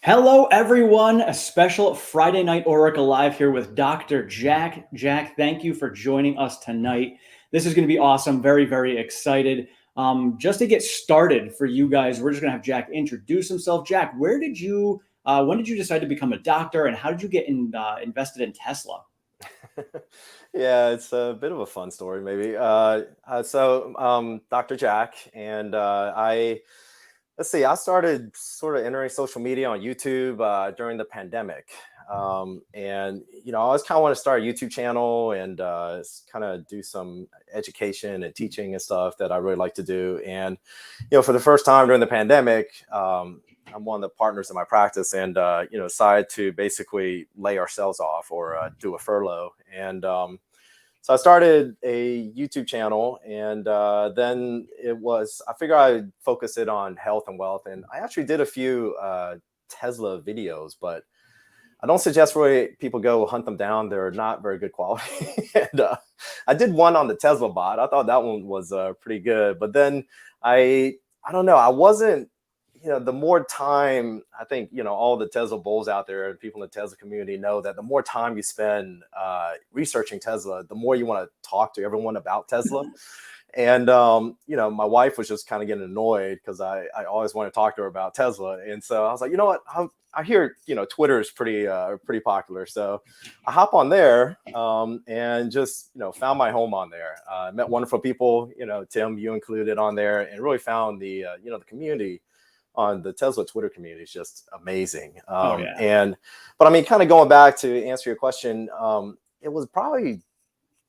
Hello, everyone. A special Friday Night Oracle Live here with Dr. Jack. Jack, thank you for joining us tonight. This is going to be awesome. Very, very excited. Just to get started for you guys, we're just going to have Jack introduce himself. Jack, when did you decide to become a doctor, and how did you get invested in Tesla? Yeah, it's a bit of a fun story, maybe. Dr. Jack, and let's see, I started sort of entering social media on YouTube during the pandemic. I always kind of want to start a YouTube channel and kind of do some education and teaching and stuff that I really like to do. And, for the first time during the pandemic, I'm one of the partners in my practice and, decided to basically lay ourselves off or do a furlough. So I started a YouTube channel, and then I figured I'd focus it on health and wealth. And I actually did a few Tesla videos, but I don't suggest really people go hunt them down. They're not very good quality. And I did one on the Tesla bot. I thought that one was pretty good. But then I don't know, I wasn't, the more time, I think, all the Tesla bulls out there and people in the Tesla community know that the more time you spend researching Tesla, the more you want to talk to everyone about Tesla. And, my wife was just kind of getting annoyed because I always want to talk to her about Tesla. And so I was like, you know what? I hear, Twitter is pretty popular. So I hop on there and just, found my home on there. Met wonderful people, Tim, you included on there, and really found the community on the Tesla Twitter community is just amazing. Oh, yeah. But I mean, kind of going back to answer your question, it was probably,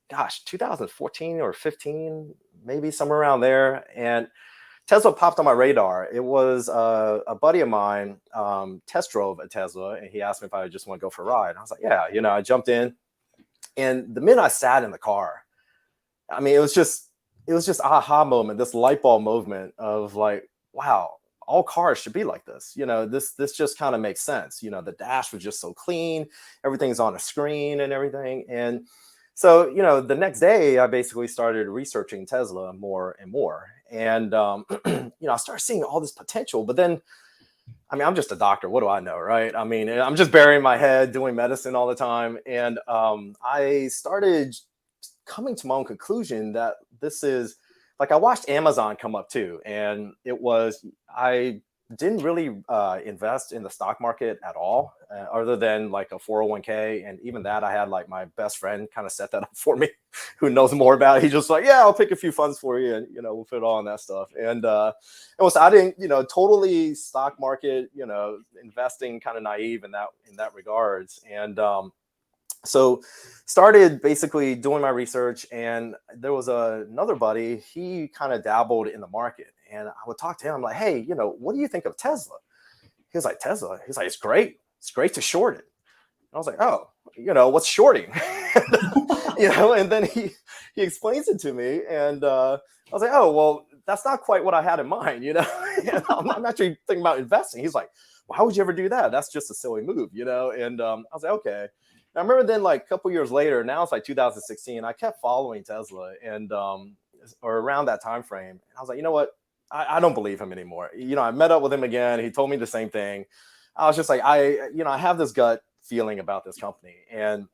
2014 or 15, maybe somewhere around there. And Tesla popped on my radar. It was a buddy of mine test drove a Tesla, and he asked me if I just want to go for a ride. I was like, yeah, I jumped in. And the minute I sat in the car, I mean, it was just aha moment, this light bulb moment of like, wow, all cars should be like this. This just kind of makes sense. The dash was just so clean, everything's on a screen and everything. And so, the next day I basically started researching Tesla more and more. And, I started seeing all this potential, but then, I mean, I'm just a doctor. What do I know? Right. I mean, I'm just burying my head doing medicine all the time. And I started coming to my own conclusion that this is like, I watched Amazon come up too. And I didn't really invest in the stock market at all, other than like a 401k. And even that, I had like my best friend kind of set that up for me, who knows more about it. He's just like, yeah, I'll pick a few funds for you, and we'll put it all on that stuff. And so I didn't, totally stock market, investing, kind of naive in that regards. And so started basically doing my research, and there was another buddy, he kind of dabbled in the market, and I would talk to him, I'm like, hey, what do you think of Tesla? He was like, Tesla? He's like, it's great to short it. And I was like, oh, what's shorting? And then he explains it to me, and I was like, oh, well, that's not quite what I had in mind. And I'm actually thinking about investing. He's like, why would you ever do that? That's just a silly move, And I was like, okay. I remember then, like a couple years later, now it's like 2016, I kept following Tesla, and or around that time frame. And I was like, you know what? I don't believe him anymore. I met up with him again. He told me the same thing. I was just like, I have this gut feeling about this company. And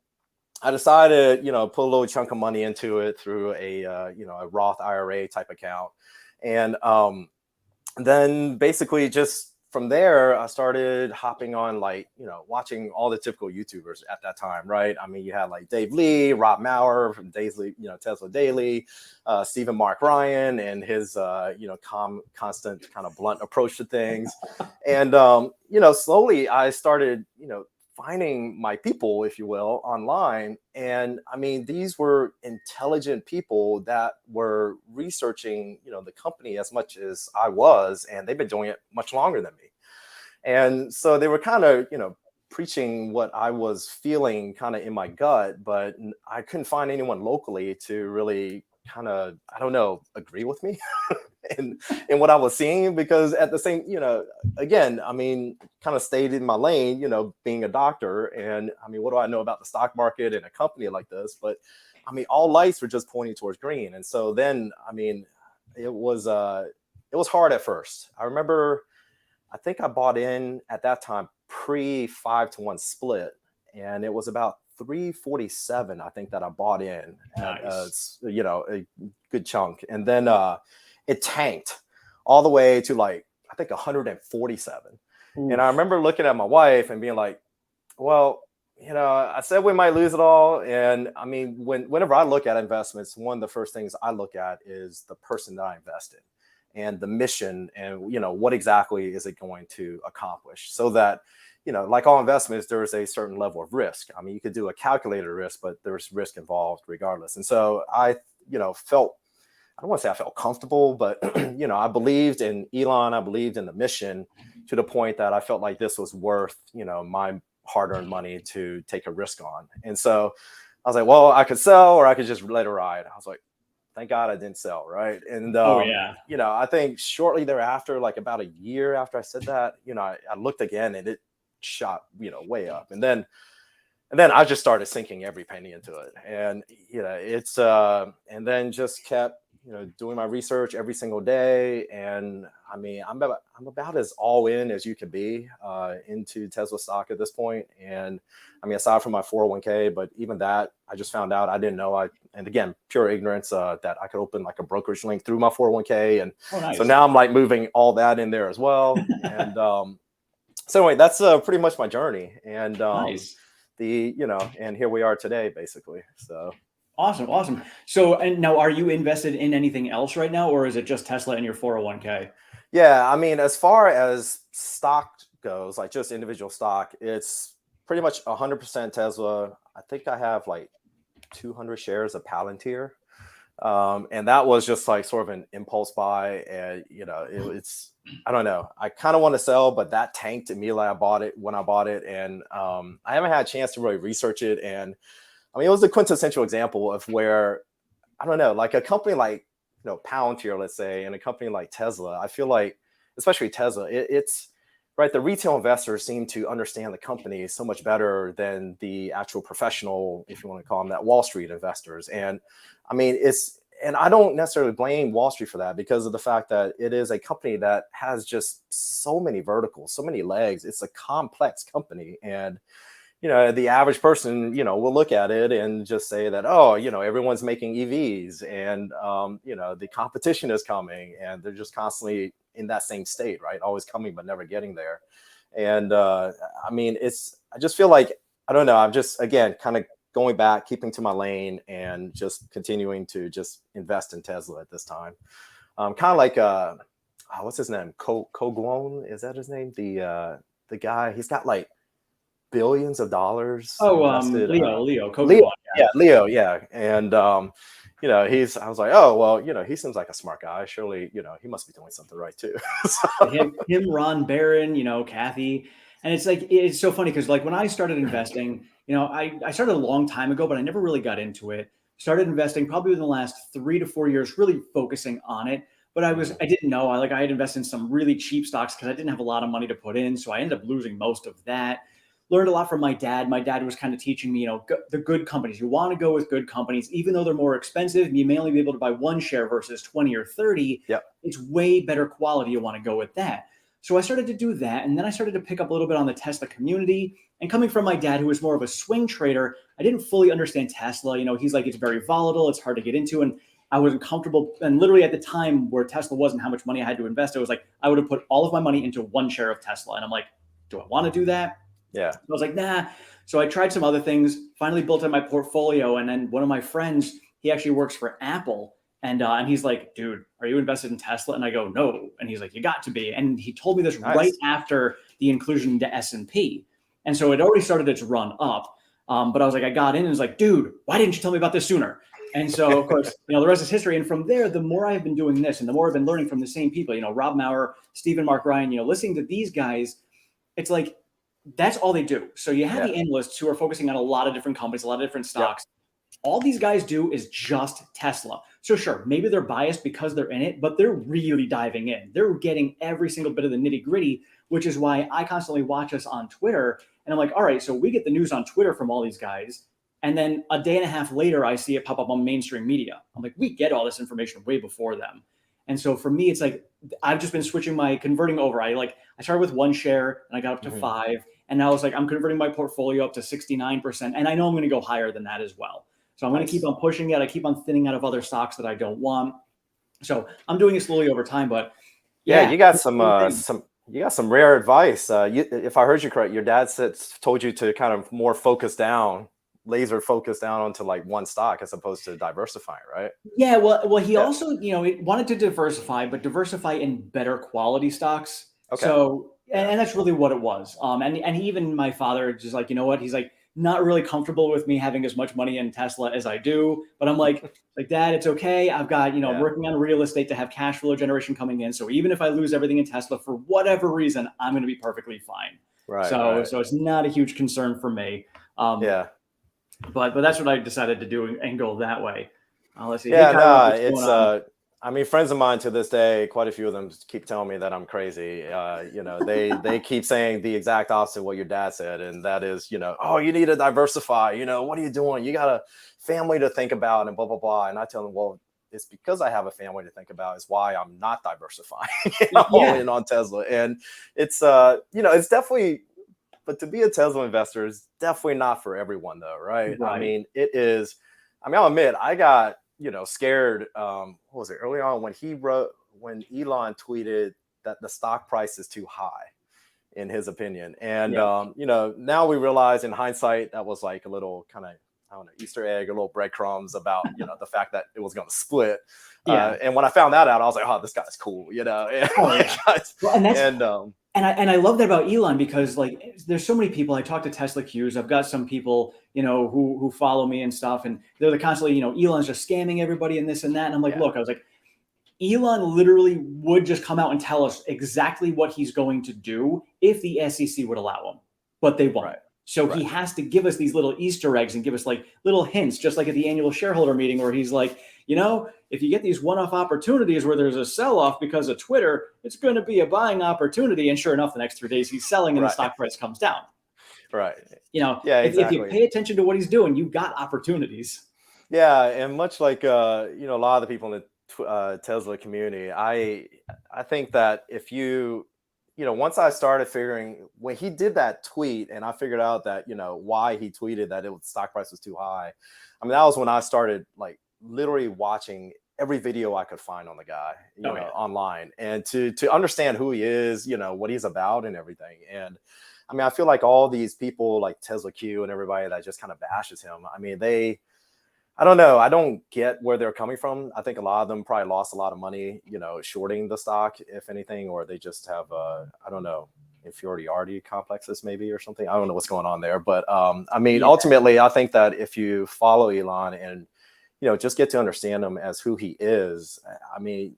I decided, put a little chunk of money into it through a Roth IRA type account. And then basically just from there, I started hopping on, like, watching all the typical YouTubers at that time, right? I mean, you had like Dave Lee, Rob Maurer from Daily, Tesla Daily, Stephen Mark Ryan, and his, constant kind of blunt approach to things. And, slowly I started, finding my people, if you will, online. And I mean, these were intelligent people that were researching, the company as much as I was, and they've been doing it much longer than me. And so they were kind of, preaching what I was feeling kind of in my gut, but I couldn't find anyone locally to really kind of, I don't know, agree with me in what I was seeing. Because at the same, again, I mean, kind of stayed in my lane, being a doctor. And I mean, what do I know about the stock market and a company like this? But I mean, all lights were just pointing towards green. And so then, I mean, it was hard at first. I remember, I think I bought in at that time pre 5-to-1 split, and it was about 347, I think, that I bought in at Nice. a good chunk, and then it tanked all the way to like I think 147. And I Oof. remember looking at my wife and being like, well, I said we might lose it all. And I mean, whenever I look at investments, one of the first things I look at is the person that I invest in and the mission and, what exactly is it going to accomplish, so that, like all investments, there's a certain level of risk. I mean, you could do a calculated risk, but there's risk involved regardless. And so I, felt, I don't want to say I felt comfortable, but I believed in Elon. I believed in the mission to the point that I felt like this was worth, my hard-earned money to take a risk on. And so I was like, well, I could sell or I could just let it ride. I was like, thank God I didn't sell, right? And Oh yeah. I think shortly thereafter, like about a year after I said that, I looked again and it shot, way up. And then I just started sinking every penny into it. And it's and then just kept doing my research every single day. And I mean, I'm about as all in as you could be into Tesla stock at this point. And I mean, aside from my 401k, but even that, I just found out I didn't know. And again, pure ignorance, that I could open like a brokerage link through my 401k. And Oh nice. so now I'm like moving all that in there as well. And so anyway, that's pretty much my journey. And Nice. and here we are today, basically. So. Awesome. So, and now, are you invested in anything else right now, or is it just Tesla and your 401k? Yeah, I mean, as far as stock goes, like just individual stock, it's pretty much 100% Tesla. I think I have like 200 shares of Palantir. And that was just like sort of an impulse buy. And, it's, I don't know, I kind of want to sell, but that tanked immediately when I bought it. And I haven't had a chance to really research it. And I mean, it was a quintessential example of where, I don't know, like a company like, Palantir, let's say, and a company like Tesla, I feel like, especially Tesla, it's right. The retail investors seem to understand the company so much better than the actual professional, if you want to call them that, Wall Street investors. And I mean, and I don't necessarily blame Wall Street for that, because of the fact that it is a company that has just so many verticals, so many legs. It's a complex company. And the average person, will look at it and just say that, oh, everyone's making EVs and, the competition is coming, and they're just constantly in that same state, right? Always coming, but never getting there. And I mean, I just feel like, I don't know, I'm just, again, kind of going back, keeping to my lane and just continuing to just invest in Tesla at this time. Kind of like, what's his name? Kogwon, is that his name? The guy, he's got like billions of dollars invested. Leo Leo, Kogan. yeah, Leo, yeah. And I was like, oh well, he seems like a smart guy. Surely, he must be doing something right too. So. Him, Ron Barron, Kathy. And it's like, it's so funny because like when I started investing, I started a long time ago, but I never really got into it. Started investing probably within the last 3 to 4 years, really focusing on it. But I didn't know. I had invested in some really cheap stocks because I didn't have a lot of money to put in. So I ended up losing most of that. Learned a lot from my dad. My dad was kind of teaching me, the good companies. You want to go with good companies, even though they're more expensive. You may only be able to buy one share versus 20 or 30. Yep. It's way better quality. You want to go with that. So I started to do that. And then I started to pick up a little bit on the Tesla community. And coming from my dad, who was more of a swing trader, I didn't fully understand Tesla. He's like, it's very volatile. It's hard to get into. And I wasn't comfortable. And literally at the time where Tesla wasn't how much money I had to invest, it was like, I would have put all of my money into one share of Tesla. And I'm like, do I want to do that? Yeah. I was like, nah. So I tried some other things, finally built up my portfolio. And then one of my friends, he actually works for Apple. And he's like, dude, are you invested in Tesla? And I go, no. And he's like, you got to be. And he told me this right after the inclusion into S&P. And so it already started its run up. But I was like, I got in and was like, dude, why didn't you tell me about this sooner? And so, of course, the rest is history. And from there, the more I've been doing this and the more I've been learning from the same people, Rob Maurer, Stephen Mark Ryan, listening to these guys, it's like, that's all they do. So you have the analysts who are focusing on a lot of different companies, a lot of different stocks. Yep. All these guys do is just Tesla. So sure, maybe they're biased because they're in it, but they're really diving in. They're getting every single bit of the nitty gritty, which is why I constantly watch us on Twitter. And I'm like, all right, so we get the news on Twitter from all these guys. And then a day and a half later, I see it pop up on mainstream media. I'm like, we get all this information way before them. And so for me, it's like, I've just been converting over. I started with one share and I got up to 5. And now it's like, I'm converting my portfolio up to 69%. And I know I'm going to go higher than that as well. So I'm going to keep on pushing it. I keep on thinning out of other stocks that I don't want. So I'm doing it slowly over time, but yeah, you got some rare advice. If I heard you correct, your dad told you to kind of more laser focus down onto like one stock as opposed to diversifying, right? Yeah, well, he also, wanted to diversify, but diversify in better quality stocks. Okay. So, and that's really what it was. And even my father just like, you know what? He's like not really comfortable with me having as much money in Tesla as I do. But I'm like, Dad, it's okay. I've got, I'm working on real estate to have cash flow generation coming in. So even if I lose everything in Tesla for whatever reason, I'm going to be perfectly fine. Right. So it's not a huge concern for me. But that's what I decided to do and go that way. Let's see. Yeah, hey, Kyra, no, it's I mean, friends of mine to this day, quite a few of them keep telling me that I'm crazy. They keep saying the exact opposite of what your dad said, and that is, oh, you need to diversify. What are you doing? You got a family to think about, and blah blah blah. And I tell them, well, it's because I have a family to think about is why I'm not diversifying. I'm all in on Tesla, and it's it's definitely. But to be a Tesla investor is definitely not for everyone, though, right? I mean, it is. I mean, I'll admit, I got scared. What was it early on when Elon tweeted that the stock price is too high, in his opinion, and now we realize in hindsight that was like a little kind of, I don't know, Easter egg, a little breadcrumbs about the fact that it was going to split. And when I found that out, I was like, oh, this guy's cool, And I love that about Elon because like there's so many people. I talk to Tesla Qs. I've got some people, who follow me and stuff, and they're constantly, Elon's just scamming everybody and this and that. And I'm like, look, I was like, Elon literally would just come out and tell us exactly what he's going to do if the SEC would allow him, but they won't. So he has to give us these little Easter eggs and give us like little hints, just like at the annual shareholder meeting where he's like, if you get these one-off opportunities where there's a sell-off because of Twitter, it's going to be a buying opportunity. And sure enough, the next 3 days he's selling and the stock price comes down. Right. If you pay attention to what he's doing, you've got opportunities. Yeah. And much like, a lot of the people in the Tesla community, I think that if once I started figuring when he did that tweet and I figured out that, why he tweeted that stock price was too high. I mean, that was when I started like literally watching every video I could find on the guy, online, and to understand who he is, what he's about and everything. And I mean, I feel like all these people like Tesla Q and everybody that just kind of bashes him. I mean, I don't know. I don't get where they're coming from. I think a lot of them probably lost a lot of money, shorting the stock, if anything, or they just have, I don't know, inferiority complexes maybe or something. I don't know what's going on there. But I mean, ultimately, I think that if you follow Elon and, just get to understand him as who he is, I mean,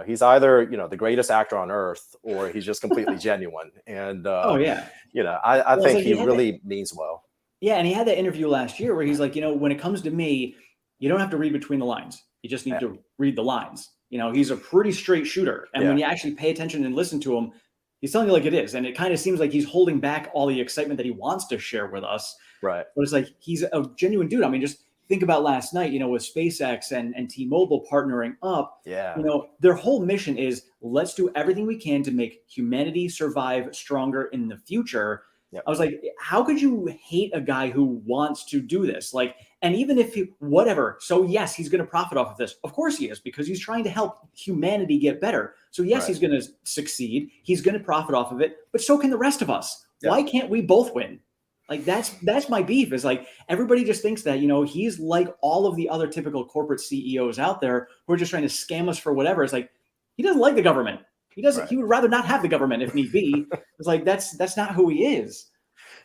he's either, the greatest actor on earth or he's just completely genuine. And, I think he really means well. Yeah, and he had that interview last year where he's like, when it comes to me, you don't have to read between the lines. You just need to read the lines. He's a pretty straight shooter. And when you actually pay attention and listen to him, he's telling you like it is. And it kind of seems like he's holding back all the excitement that he wants to share with us. Right. But it's like, he's a genuine dude. I mean, just think about last night, with SpaceX and T-Mobile partnering up. Yeah. Their whole mission is let's do everything we can to make humanity survive stronger in the future. I was like, how could you hate a guy who wants to do this? Like, and even if whatever. So yes, he's going to profit off of this. Of course he is, because he's trying to help humanity get better. So yes, he's going to succeed. He's going to profit off of it, but so can the rest of us. Why can't we both win? Like that's my beef is like, everybody just thinks that, he's like all of the other typical corporate CEOs out there who are just trying to scam us for whatever. It's like, he doesn't like the government. He doesn't. He would rather not have the government if need be. It's like that's not who he is.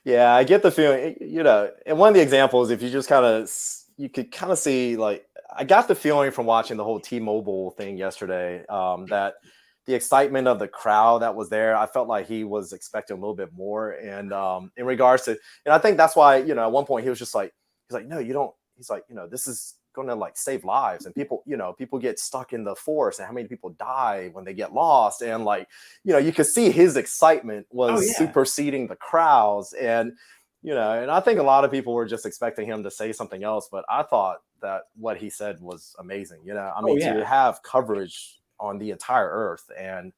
Yeah, I get the feeling. And one of the examples, if you just you could kind of see, like, I got the feeling from watching the whole T-Mobile thing yesterday that the excitement of the crowd that was there, I felt like he was expecting a little bit more. And in regards to, and I think that's why at one point he was just like, he's like, no, you don't. He's like, this is going to like save lives, and people get stuck in the forest, and how many people die when they get lost, and like you could see his excitement was superseding the crowds, and and I think a lot of people were just expecting him to say something else, but I thought that what he said was amazing. I mean, to have coverage on the entire earth, and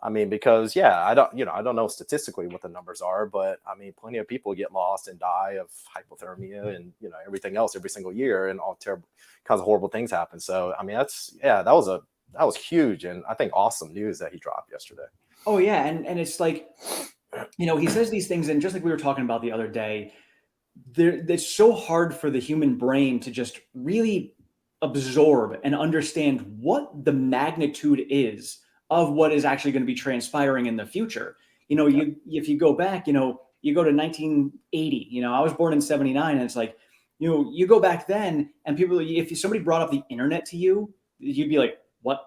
I mean, because yeah, I don't know statistically what the numbers are, but I mean, plenty of people get lost and die of hypothermia and everything else every single year, and all terrible kinds of horrible things happen. So I mean, that was huge, and I think awesome news that he dropped yesterday. Oh yeah, and it's like, he says these things, and just like we were talking about the other day, it's so hard for the human brain to just really absorb and understand what the magnitude is of what is actually going to be transpiring in the future. If you go back, you go to 1980. I was born in 79, and it's like, you go back then, and people, if somebody brought up the internet to you, you'd be like, what?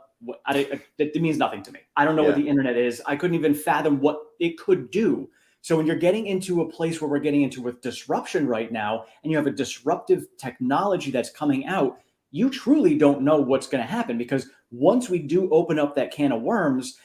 That means nothing to me. I don't know what the internet is. I couldn't even fathom what it could do. So when you're getting into a place where we're getting into with disruption right now, and you have a disruptive technology that's coming out, you truly don't know what's going to happen, because once we do open up that can of worms,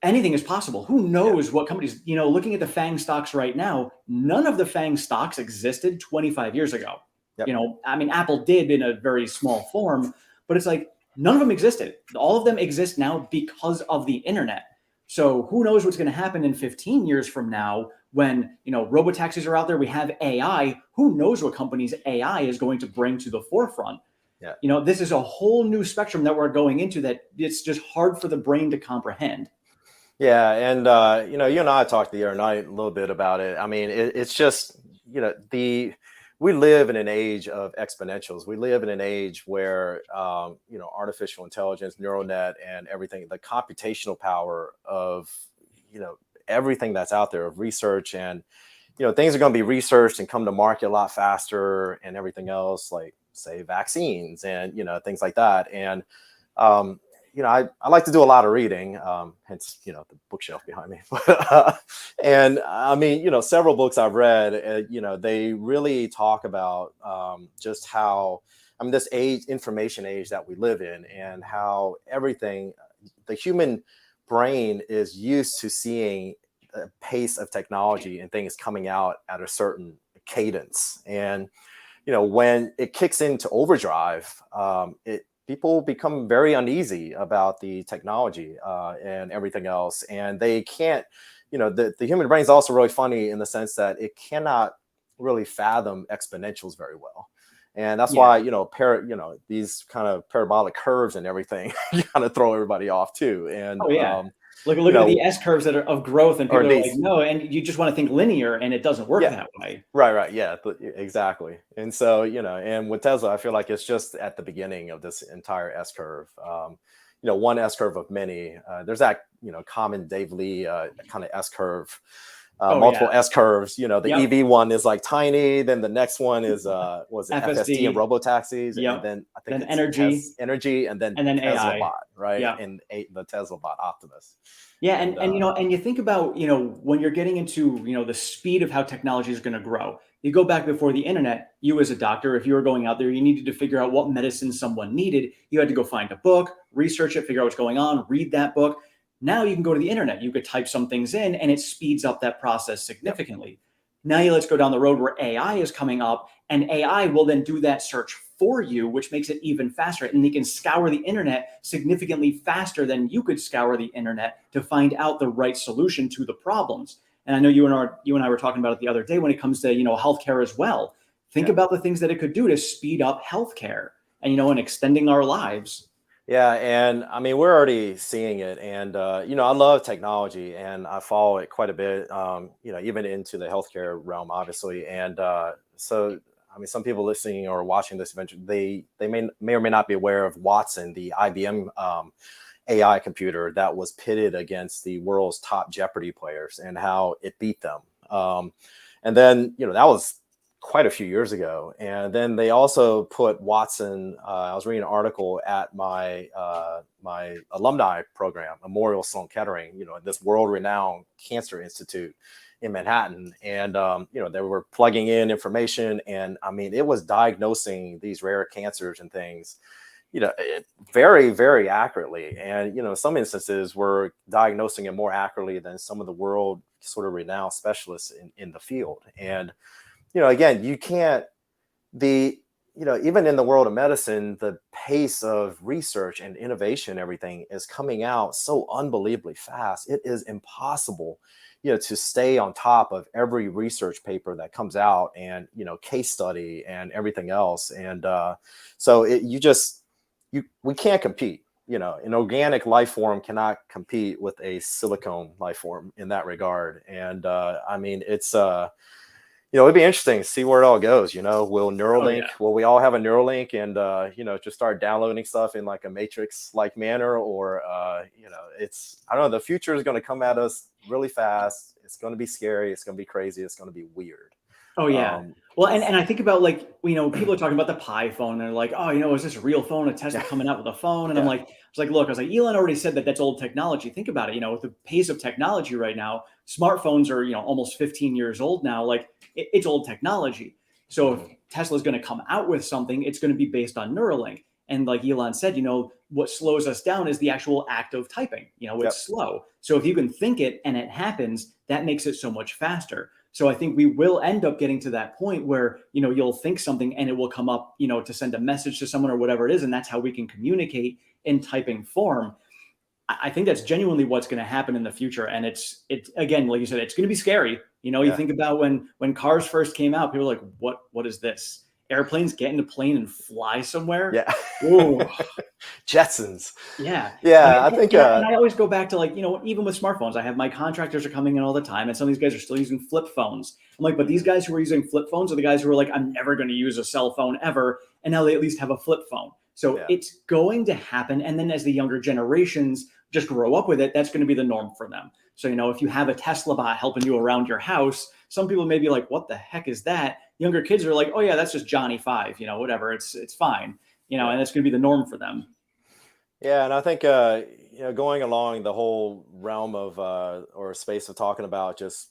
anything is possible. Who knows what companies, looking at the FANG stocks right now, none of the FANG stocks existed 25 years ago. Yep. I mean, Apple did in a very small form, but it's like none of them existed. All of them exist now because of the internet. So who knows what's going to happen in 15 years from now when, robotaxis are out there, we have AI. Who knows what companies AI is going to bring to the forefront? Yeah. This is a whole new spectrum that we're going into that it's just hard for the brain to comprehend. Yeah, and you and I talked the other night a little bit about it. I mean, it's just we live in an age of exponentials. We live in an age where artificial intelligence, neural net, and everything, the computational power of everything that's out there of research, and things are going to be researched and come to market a lot faster, and everything else, like say vaccines and things like that. And I like to do a lot of reading, hence, the bookshelf behind me. And I mean, several books I've read, they really talk about just how, this information age that we live in, and how everything, the human brain is used to seeing the pace of technology and things coming out at a certain cadence. And, when it kicks into overdrive, people become very uneasy about the technology and everything else. And they can't, the human brain is also really funny in the sense that it cannot really fathom exponentials very well. And that's why, these kind of parabolic curves and everything kind of throw everybody off too. And look at the S curves that are of growth, and people are like, no, and you just want to think linear, and it doesn't work that way. Right. Yeah, exactly. And so, and with Tesla, I feel like it's just at the beginning of this entire S curve. One S curve of many. There's that, common Dave Lee kind of S curve. Multiple S curves. The EV one is like tiny. Then the next one is was it FSD and robotaxis, and then I think it's energy, and then Tesla AI bot, right? And the Tesla bot Optimus. Yeah, and you think about when you're getting into the speed of how technology is going to grow. You go back before the internet. You as a doctor, if you were going out there, you needed to figure out what medicine someone needed. You had to go find a book, research it, figure out what's going on, read that book. Now you can go to the internet. You could type some things in, and it speeds up that process significantly. Now let's go down the road where AI is coming up, and AI will then do that search for you, which makes it even faster. And they can scour the internet significantly faster than you could scour the internet to find out the right solution to the problems. And I know you and I were talking about it the other day when it comes to healthcare as well. Think about the things that it could do to speed up healthcare and extending our lives. Yeah, and I mean, we're already seeing it, and I love technology, and I follow it quite a bit. Even into the healthcare realm, obviously. And so, I mean, some people listening or watching this eventually, they may or may not be aware of Watson, the IBM AI computer that was pitted against the world's top Jeopardy players, and how it beat them. And then that was quite a few years ago. And then they also put Watson, I was reading an article at my my alumni program, Memorial Sloan Kettering, this world-renowned cancer institute in Manhattan. And, they were plugging in information, and I mean, it was diagnosing these rare cancers and things, very, very accurately. And, in some instances we're diagnosing it more accurately than some of the world sort of renowned specialists in the field. And, again, you can't, even in the world of medicine, the pace of research and innovation, everything is coming out so unbelievably fast. It is impossible, to stay on top of every research paper that comes out and, case study and everything else. And so we can't compete. An organic life form cannot compete with a silicone life form in that regard. And I mean, it's it'd be interesting to see where it all goes. Will Neuralink, will we all have a Neuralink and, just start downloading stuff in like a Matrix like manner, or, I don't know, the future is going to come at us really fast. It's going to be scary. It's going to be crazy. It's going to be weird. Oh yeah. Well, and I think about, like, people are talking about the Pi phone. And they're like, oh, is this a real phone? A Tesla coming out with a phone? And I was like, Elon already said that that's old technology. Think about it. With the pace of technology right now, smartphones are, almost 15 years old now. Like, it's old technology. So if Tesla's going to come out with something, it's going to be based on Neuralink. And like Elon said, what slows us down is the actual act of typing. It's slow. So if you can think it and it happens, that makes it so much faster. So I think we will end up getting to that point where, you'll think something and it will come up, to send a message to someone or whatever it is. And that's how we can communicate in typing form. I think that's genuinely what's going to happen in the future. And it's again, like you said, it's going to be scary. You think about when cars first came out, people were like, what is this? Airplanes, get in a plane and fly somewhere. Yeah. Ooh. Jetsons. Yeah. Yeah. I think, and I always go back to, like, even with smartphones, I have my contractors are coming in all the time, and some of these guys are still using flip phones. I'm like, but these guys who are using flip phones are the guys who are like, I'm never going to use a cell phone ever. And now they at least have a flip phone. So it's going to happen. And then as the younger generations just grow up with it, that's going to be the norm for them. So, if you have a Tesla bot helping you around your house, some people may be like, what the heck is that? Younger kids are like, oh yeah, that's just Johnny 5, whatever, it's fine, and it's going to be the norm for them. Yeah. And I think, going along the whole realm of, or space of talking about just,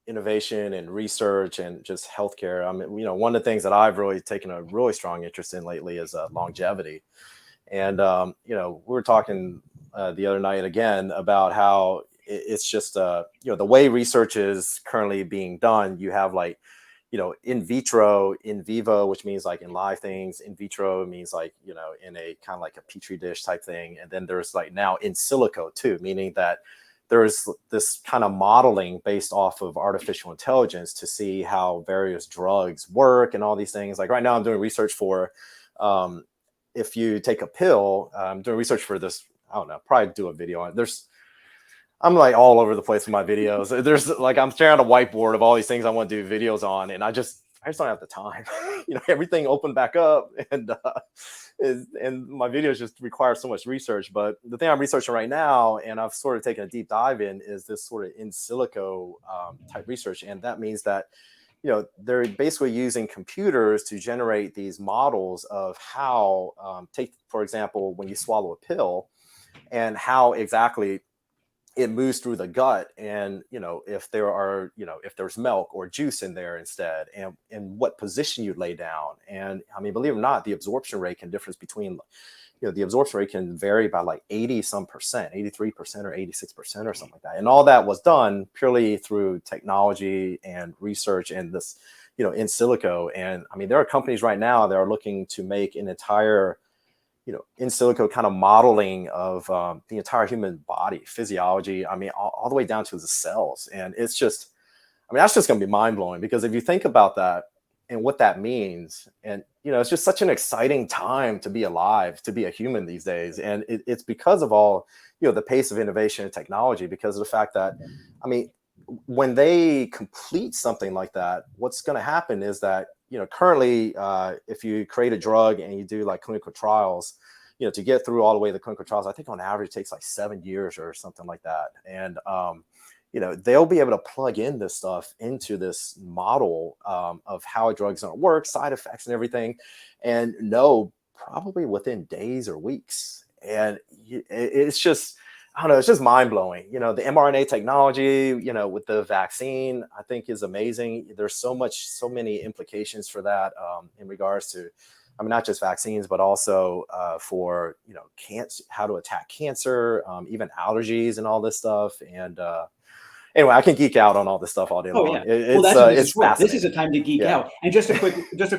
innovation and research and just healthcare. I mean, one of the things that I've really taken a really strong interest in lately is longevity. And, we were talking the other night again about how it's just, the way research is currently being done. You have like, in vitro, in vivo, which means like in live things. In vitro means like, in a kind of like a petri dish type thing. And then there's like now in silico too, meaning that there's this kind of modeling based off of artificial intelligence to see how various drugs work and all these things. Like right now I'm doing research for, if you take a pill, I'm doing research for this, I don't know, probably do a video on it. I'm like all over the place with my videos. There's like, I'm staring at a whiteboard of all these things I want to do videos on. And I just don't have the time, everything opened back up and my videos just require so much research. But the thing I'm researching right now, and I've sort of taken a deep dive in, is this sort of in silico type research. And that means that, they're basically using computers to generate these models of how, take, for example, when you swallow a pill and how exactly it moves through the gut, and if there are, if there's milk or juice in there instead, and what position you lay down. And I mean, believe it or not, the absorption rate can difference between, the absorption rate can vary by like 80-some percent, 83% or 86% or something like that. And all that was done purely through technology and research and this, in silico. And I mean, there are companies right now that are looking to make an entire, in silico kind of modeling of the entire human body physiology. I mean, all the way down to the cells. And it's just, I mean, that's just going to be mind blowing, because if you think about that and what that means, and, it's just such an exciting time to be alive, to be a human these days. And it's because of all, the pace of innovation and technology, because of the fact that, I mean, when they complete something like that, what's going to happen is that, currently, if you create a drug and you do like clinical trials, to get through all the way to the clinical trials, I think on average it takes like 7 years or something like that. And, they'll be able to plug in this stuff into this model of how a drug's going to work, side effects and everything, and know probably within days or weeks. And it's just, I don't know, it's just mind blowing. The mRNA technology, with the vaccine, I think is amazing. There's so many implications for that in regards to, I mean, not just vaccines, but also for, cancer, how to attack cancer, even allergies and all this stuff. And Anyway, I can geek out on all this stuff all day Oh long. yeah. Well, that's what this It's is for. This is fascinating. a time to geek Yeah. out. And just a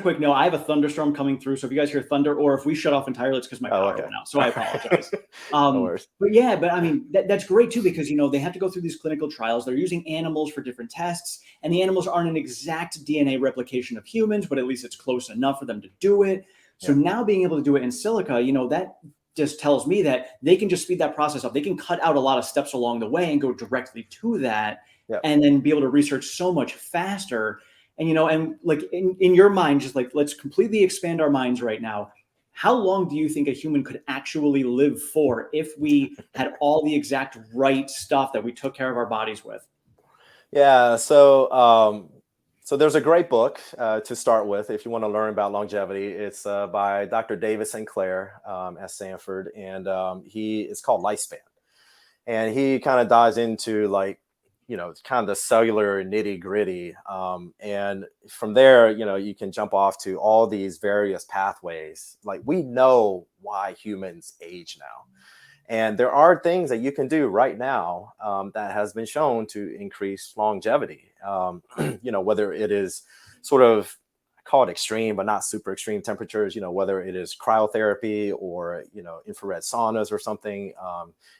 quick note. I have a thunderstorm coming through. So if you guys hear thunder, or if we shut off entirely, it's because my Oh, power okay. went out. So I apologize. No worries. But yeah, but I mean, that's great too, because, you know, they have to go through these clinical trials. They're using animals for different tests, and the animals aren't an exact DNA replication of humans, but at least it's close enough for them to do it. So Yeah. now being able to do it in silica, you know, that just tells me that they can just speed that process up. They can cut out a lot of steps along the way and go directly to that, Yeah. and then be able to research so much faster. And, you know, and like in your mind, just like, let's completely expand our minds right now. How long do you think a human could actually live for if we had all the exact right stuff that we took care of our bodies with? Yeah. So there's a great book to start with if you want to learn about longevity. It's by Dr. David Sinclair at Stanford, and it's called Lifespan. And he kind of dives into, like, you know, kind of the cellular nitty gritty. And from there, you know, you can jump off to all these various pathways. Like, we know why humans age now. And there are things that you can do right now that has been shown to increase longevity. You know, whether it is sort of, I call it extreme, but not super extreme temperatures, you know, whether it is cryotherapy or, you know, infrared saunas or something.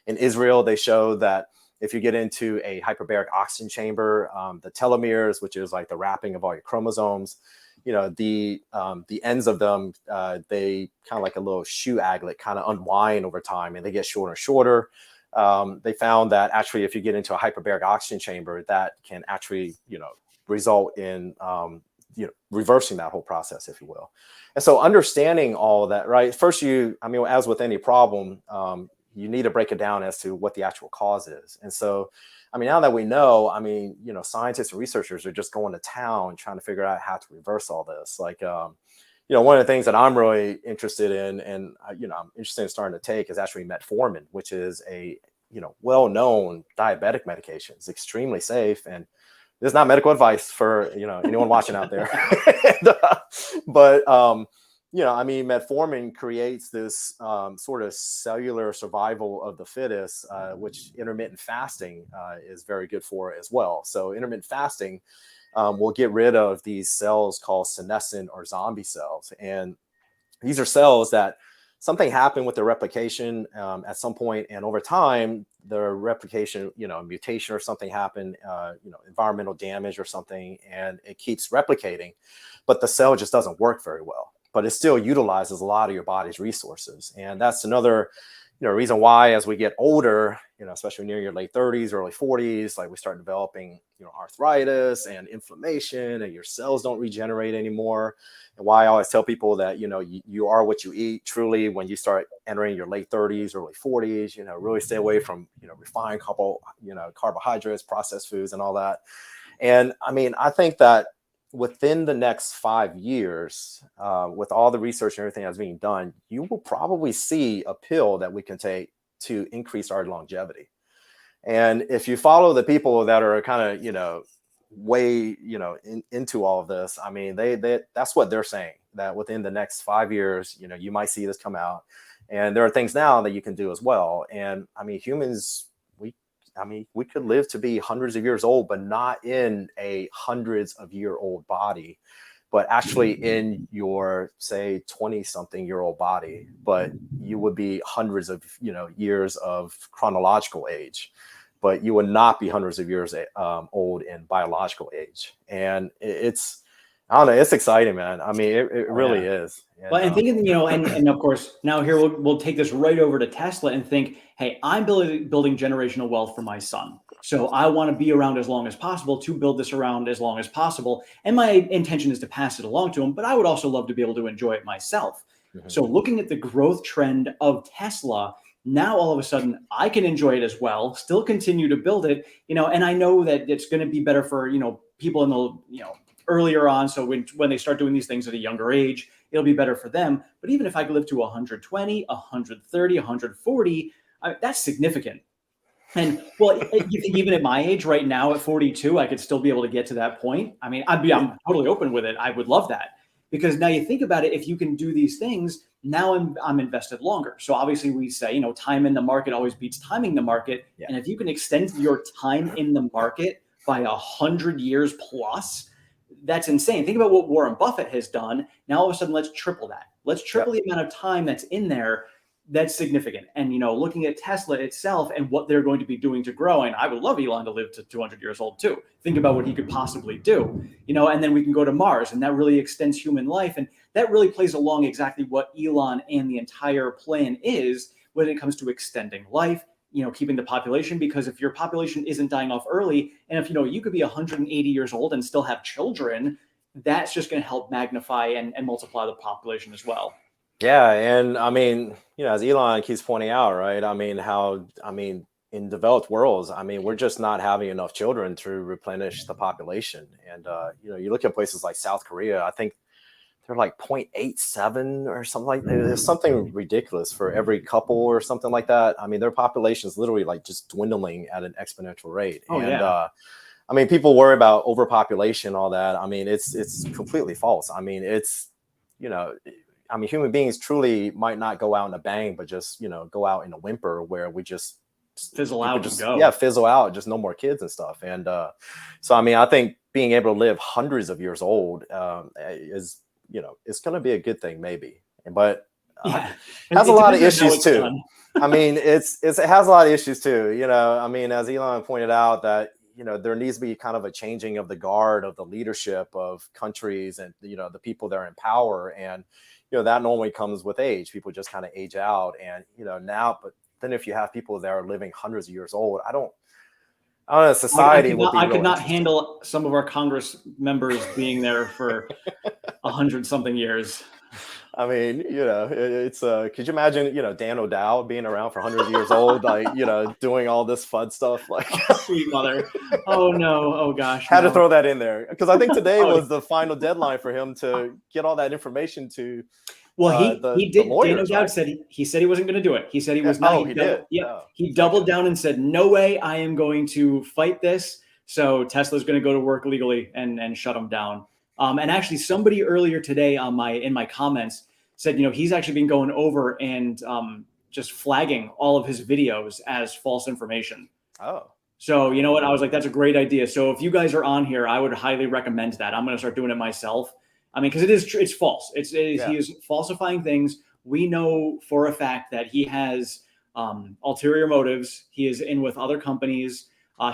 In Israel, they showed that if you get into a hyperbaric oxygen chamber, the telomeres, which is like the wrapping of all your chromosomes, you know, the ends of them, they kind of like a little shoe aglet kind of unwind over time, and they get shorter and shorter. They found that actually, if you get into a hyperbaric oxygen chamber, that can actually, you know, result in, you know, reversing that whole process, if you will. And so understanding all of that, right? First, I mean, as with any problem, you need to break it down as to what the actual cause is. And so, I mean, now that we know, I mean, you know, scientists and researchers are just going to town trying to figure out how to reverse all this. Like, you know, one of the things that I'm really interested in, and you know, I'm interested in starting to take, is actually metformin, which is a, you know, well-known diabetic medication. It's extremely safe, and this is not medical advice for, you know, anyone watching out there. But you know, I mean, metformin creates this sort of cellular survival of the fittest, which intermittent fasting is very good for as well. So intermittent fasting will get rid of these cells called senescent or zombie cells. And these are cells that something happened with their replication at some point, and over time, their replication, you know, mutation or something happened, you know, environmental damage or something, and it keeps replicating, but the cell just doesn't work very well. But it still utilizes a lot of your body's resources. And that's another, you know, reason why, as we get older, you know, especially near your late 30s, early 40s, like, we start developing, you know, arthritis and inflammation, and your cells don't regenerate anymore. And why I always tell people that, you know, you are what you eat, truly, when you start entering your late 30s, early 40s, you know, really stay away from, you know, refined carbohydrates, processed foods, and all that. And I mean, I think that within the next 5 years, with all the research and everything that's being done, you will probably see a pill that we can take to increase our longevity. And if you follow the people that are kind of, you know, way, you know, into all of this, I mean, that's what they're saying, that within the next 5 years, you know, you might see this come out. And there are things now that you can do as well. And I mean, humans, we could live to be hundreds of years old, but not in a hundreds of year old body, but actually in your, say, 20-something-year-old body. But you would be hundreds of, you know, years of chronological age, but you would not be hundreds of years old in biological age. And it's, I don't know, it's exciting, man. I mean, it really is. And, well, and thinking, you know, and of course, now here we'll take this right over to Tesla and think, hey, I'm building generational wealth for my son. So I want to be around as long as possible to build this around as long as possible. And my intention is to pass it along to him, but I would also love to be able to enjoy it myself. Mhm. So looking at the growth trend of Tesla, now all of a sudden I can enjoy it as well, still continue to build it, you know, and I know that it's going to be better for, you know, people in the, you know, earlier on. So when they start doing these things at a younger age, it'll be better for them. But even if I could live to 120, 130, 140, that's significant. And well, you think even at my age right now at 42, I could still be able to get to that point? I mean, I'm totally open with it. I would love that, because now you think about it, if you can do these things, now I'm invested longer. So obviously we say, time in the market always beats timing the market. Yeah. And if you can extend your time in the market by 100 years plus, that's insane. Think about what Warren Buffett has done. Now all of a sudden, let's triple that. Let's triple the amount of time that's in there. That's significant. And, looking at Tesla itself and what they're going to be doing to grow, and I would love Elon to live to 200 years old too. Think about what he could possibly do, and then we can go to Mars, and that really extends human life. And that really plays along exactly what Elon and the entire plan is when it comes to extending life, keeping the population, because if your population isn't dying off early, and if, you could be 180 years old and still have children, that's just going to help magnify and multiply the population as well. Yeah, and I mean, as Elon keeps pointing out, right? In developed worlds, we're just not having enough children to replenish the population. And you look at places like South Korea, I think they're like 0.87 or something like that. It's something ridiculous for every couple or something like that. Their population is literally like just dwindling at an exponential rate. People worry about overpopulation, all that. It's completely false. Human beings truly might not go out in a bang, but just, go out in a whimper where we just fizzle out and go. Yeah, fizzle out, just no more kids and stuff. And so, I think being able to live hundreds of years old is, it's going to be a good thing, maybe. But it has a lot of issues too. It has a lot of issues too. As Elon pointed out, that there needs to be kind of a changing of the guard of the leadership of countries and the people that are in power. And that normally comes with age. People just kind of age out. And now, but then if you have people that are living hundreds of years old, I don't know, society I could not handle some of our Congress members being there for 100 something years. It's could you imagine, Dan O'Dowd being around for hundreds of years old, like, doing all this fun stuff, like sweet mother. Oh no. Oh gosh. Had to throw that in there because I think today was the final deadline for him to get all that information to. Well, he did. Lawyers, Dan O'Dowd said he said he wasn't going to do it. He said he was not. He did. Yeah. He doubled down and said, "No way, I am going to fight this." So Tesla's going to go to work legally and shut him down. And actually, somebody earlier today in my comments said, he's actually been going over and just flagging all of his videos as false information. Oh. So you know what? I was like, that's a great idea. So if you guys are on here, I would highly recommend that. I'm going to start doing it myself. Because it's false. He is falsifying things. We know for a fact that he has ulterior motives. He is in with other companies.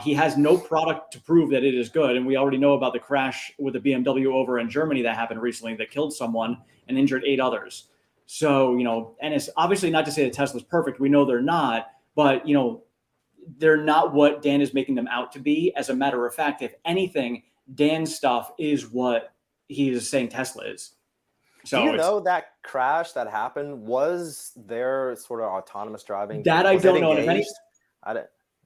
He has no product to prove that it is good. And we already know about the crash with the BMW over in Germany that happened recently that killed someone and injured 8 others. So, and it's obviously not to say that Tesla's perfect. We know they're not, but, they're not what Dan is making them out to be. As a matter of fact, if anything, Dan's stuff is what he is saying Tesla is. So do you know that crash that happened, was there sort of autonomous driving? That I don't know.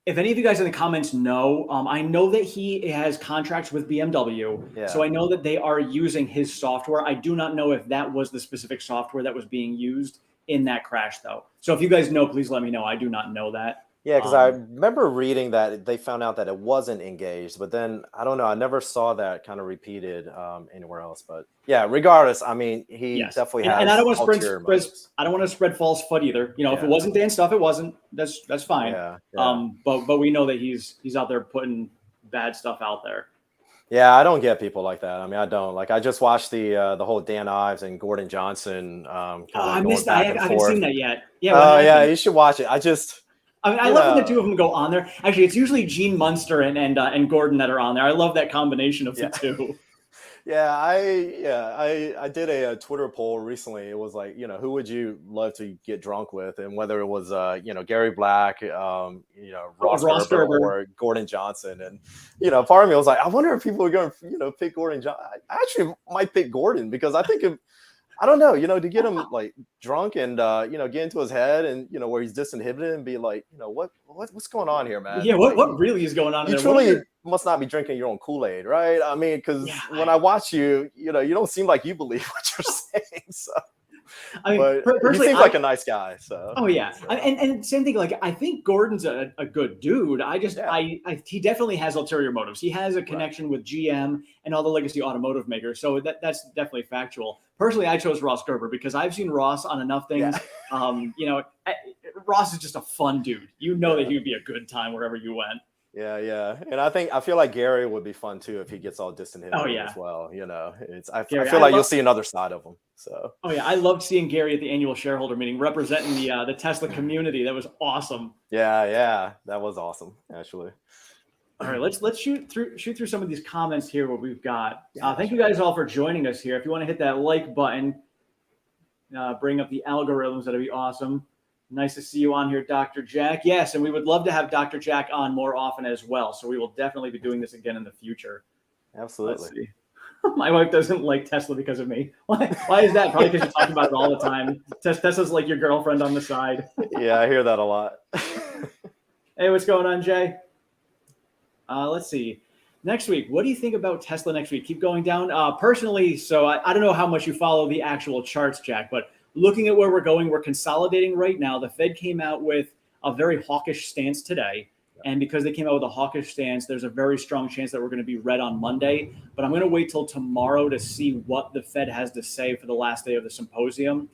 If any of you guys in the comments know, I know that he has contracts with BMW. Yeah. So I know that they are using his software. I do not know if that was the specific software that was being used in that crash, though. So if you guys know, please let me know. I do not know that. Yeah, because I remember reading that they found out that it wasn't engaged, but then I don't know. I never saw that kind of repeated anywhere else. But yeah, regardless, he definitely has. And I don't want to spread false FUD either. If it wasn't Dan's stuff, it wasn't. That's fine. Yeah. But we know that he's out there putting bad stuff out there. Yeah, I don't get people like that. I don't. Like, I just watched the whole Dan Ives and Gordon Johnson. I missed that. I haven't seen that yet. Yeah. Yeah, you should watch it. I love when the two of them go on there. Actually, it's usually Gene Munster and Gordon that are on there. I love that combination of the two. Yeah, I did a Twitter poll recently. It was like, who would you love to get drunk with, and whether it was Gary Black, Ross Gerber or Gordon Johnson, and part of me was like, I wonder if people are going to pick Gordon Johnson. I actually might pick Gordon because I think I don't know, to get him like drunk and get into his head and where he's disinhibited and be like, what's going on here, man? Yeah, what really is going on? You truly must not be drinking your own Kool-Aid, right? Because when I watch you, you don't seem like you believe what you're saying. So I mean, But he personally, seems like a nice guy. So. oh yeah, So. And same thing. Like I think Gordon's a good dude. Yeah. He definitely has ulterior motives. He has a connection with GM and all the legacy automotive makers. So that's definitely factual. Personally, I chose Ross Gerber because I've seen Ross on enough things. Yeah. Ross is just a fun dude. That he would be a good time wherever you went. Yeah. And I feel like Gary would be fun too if he gets all distant as well. I feel like you'll see another side of him. So. Oh yeah, I loved seeing Gary at the annual shareholder meeting representing the Tesla community. That was awesome. Yeah, that was awesome actually. All right, let's shoot through some of these comments here. What we've got. Thank you guys all for joining us here. If you want to hit that like button, bring up the algorithms. That'd be awesome. Nice to see you on here, Dr. Jack. Yes, and we would love to have Dr. Jack on more often as well. So we will definitely be doing this again in the future. Absolutely. Let's see. My wife doesn't like Tesla because of me. Why is that? Probably because you talk about it all the time. Tesla's like your girlfriend on the side. Yeah, I hear that a lot. Hey, what's going on, Jay? Let's see. Next week, what do you think about Tesla next week? Keep going down. Personally, so I don't know how much you follow the actual charts, Jack, but looking at where we're going, we're consolidating right now. The Fed came out with a very hawkish stance today. And because they came out with a hawkish stance, there's a very strong chance that we're going to be red on Monday. But I'm going to wait till tomorrow to see what the Fed has to say for the last day of the symposium.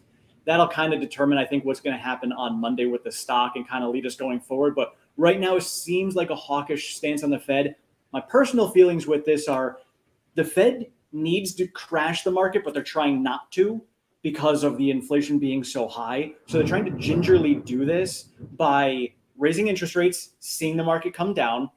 That'll kind of determine, I think, what's going to happen on Monday with the stock and kind of lead us going forward. But right now, it seems like a hawkish stance on the Fed. My personal feelings with this are the Fed needs to crash the market, but they're trying not to because of the inflation being so high. So they're trying to gingerly do this by raising interest rates, seeing the market come down,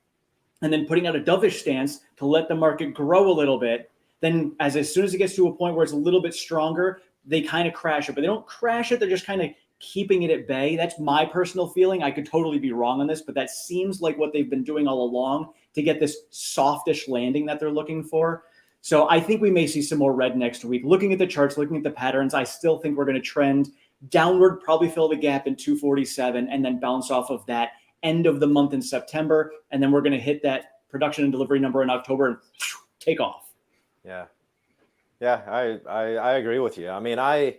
and then putting out a dovish stance to let the market grow a little bit. Then as soon as it gets to a point where it's a little bit stronger, they kind of crash it. But they don't crash it. They're just kind of keeping it at bay. That's my personal feeling. I could totally be wrong on this, but that seems like what they've been doing all along to get this softish landing that they're looking for. So I think we may see some more red next week. Looking at the charts, looking at the patterns, I still think we're going to trend downward, probably fill the gap in 247, and then bounce off of that end of the month in September. And then we're going to hit that production and delivery number in October and take off. Yeah, I agree with you. I mean, I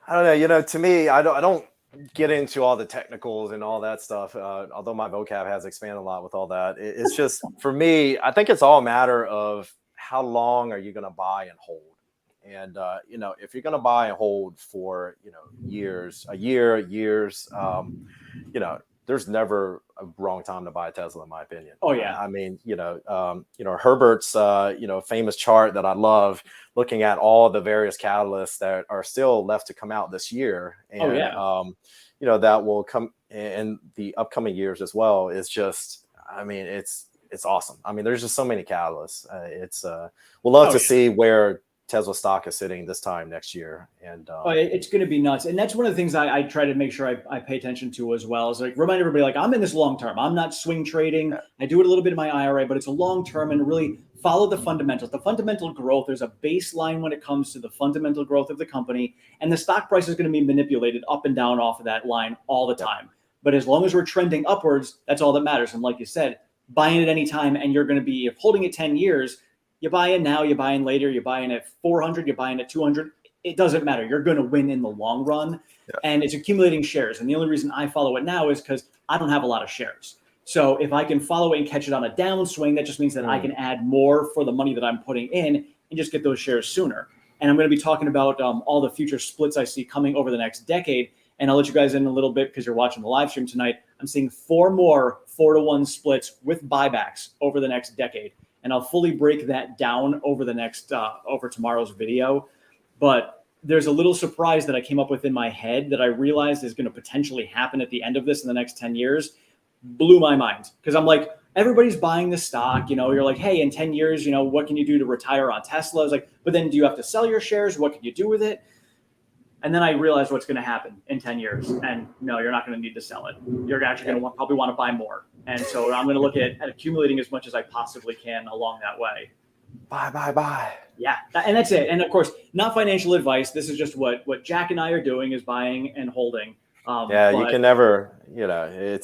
don't know, to me, I don't get into all the technicals and all that stuff. Although my vocab has expanded a lot with all that. It's just, for me, I think it's all a matter of how long are you going to buy and hold? And, if you're going to buy and hold for, years, there's never a wrong time to buy a Tesla, in my opinion. Oh yeah. I mean, Herbert's, famous chart that I love, looking at all the various catalysts that are still left to come out this year. And, that will come in the upcoming years as well. Is just, I mean, it's awesome. I mean, there's just so many catalysts. We'll love to see where Tesla stock is sitting this time next year. And it's going to be nuts. And that's one of the things I try to make sure I pay attention to as well, is like remind everybody, like, I'm in this long term. I'm not swing trading. I do it a little bit in my IRA, but it's a long term, and really follow the fundamentals. The fundamental growth, there's a baseline when it comes to the fundamental growth of the company, and the stock price is going to be manipulated up and down off of that line all the time. But as long as we're trending upwards, that's all that matters. And like you said, buying at any time, and you're going to be holding it 10 years. You buy in now, you buy in later, you buy in at 400, you buy in at 200. It doesn't matter. You're going to win in the long run. And it's accumulating shares. And the only reason I follow it now is because I don't have a lot of shares. So if I can follow it and catch it on a downswing, that just means that I can add more for the money that I'm putting in and just get those shares sooner. And I'm going to be talking about all the future splits I see coming over the next decade. And I'll let you guys in a little bit because you're watching the live stream tonight. I'm seeing 4 more 4-to-1 splits with buybacks over the next decade. And I'll fully break that down over the next over tomorrow's video. But there's a little surprise that I came up with in my head that I realized is going to potentially happen at the end of this in the next 10 years. Blew my mind, because I'm like, everybody's buying the stock. You're like, hey, in 10 years, what can you do to retire on Tesla? I was like, but then do you have to sell your shares? What can you do with it? And then I realized what's going to happen in 10 years. And no, you're not going to need to sell it. You're actually going to probably want to buy more. And so I'm going to look at accumulating as much as I possibly can along that way. Buy. Yeah. And that's it. And of course, not financial advice. This is just what Jack and I are doing, is buying and holding. You can never, I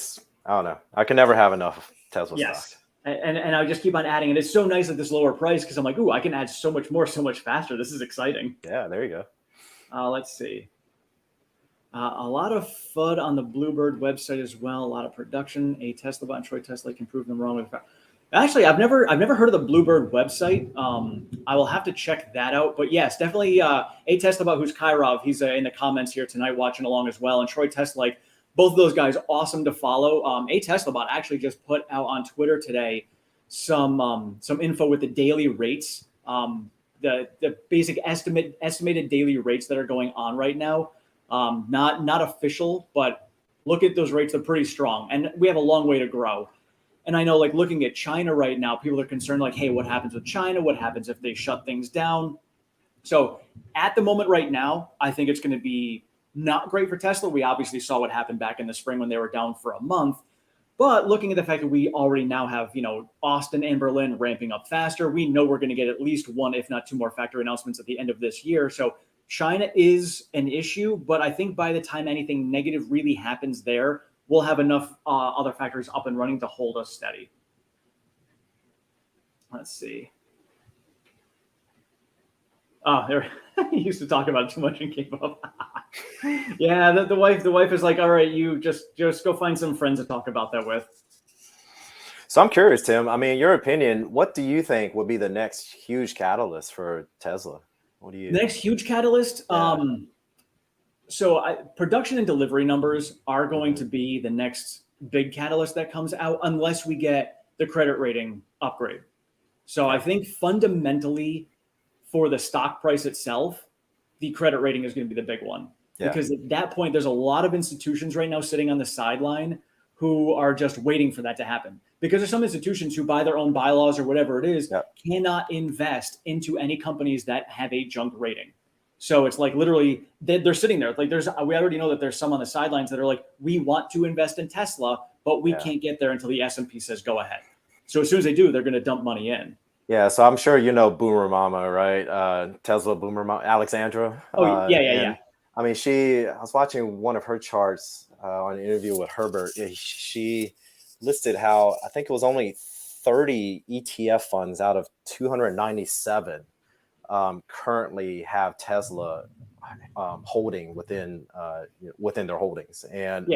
don't know. I can never have enough Tesla stock. And I just keep on adding. And it's so nice at this lower price, because I'm like, ooh, I can add so much more, so much faster. This is exciting. Yeah, there you go. Let's see. A lot of FUD on the Bluebird website as well. A lot of production. A Tesla bot and Troy Tesla can prove them wrong. Actually, I've never heard of the Bluebird website. I will have to check that out. But yes, definitely a Tesla bot who's Kairov. He's in the comments here tonight watching along as well. And Troy Tesla, like both of those guys, awesome to follow. A Tesla bot actually just put out on Twitter today some info with the daily rates, the basic estimated daily rates that are going on right now. Not official, but look at those rates. They're pretty strong, and we have a long way to grow. And I know, like looking at China right now, people are concerned, like, hey, what happens with China? What happens if they shut things down? So at the moment right now, I think it's going to be not great for Tesla. We obviously saw what happened back in the spring when they were down for a month. But looking at the fact that we already now have, Austin and Berlin ramping up faster, we know we're going to get at least one, if not two more factory announcements at the end of this year. So China is an issue, but I think by the time anything negative really happens there, we'll have enough other factories up and running to hold us steady. Let's see. Oh, there. He used to talk about it too much and gave up. Yeah, the wife is like, all right, you just go find some friends to talk about that with. So I'm curious, Tim. I mean, your opinion. What do you think would be the next huge catalyst for Tesla? What do you? Next huge catalyst. Yeah. Production and delivery numbers are going to be the next big catalyst that comes out, unless we get the credit rating upgrade. So I think fundamentally, for the stock price itself, the credit rating is going to be the big one. Yeah. Because at that point, there's a lot of institutions right now sitting on the sideline who are just waiting for that to happen. Because there's some institutions who, by their own bylaws or whatever it is, cannot invest into any companies that have a junk rating. So it's like literally they're sitting there. Like we already know that there's some on the sidelines that are like, we want to invest in Tesla, but we can't get there until the S&P says go ahead. So as soon as they do, they're going to dump money in. Yeah, so I'm sure Boomer Mama, right? Tesla Boomer Mama, Alexandra. Oh, yeah. I mean, I was watching one of her charts on an interview with Herbert. She listed how I think it was only 30 ETF funds out of 297 currently have Tesla holding within their holdings. And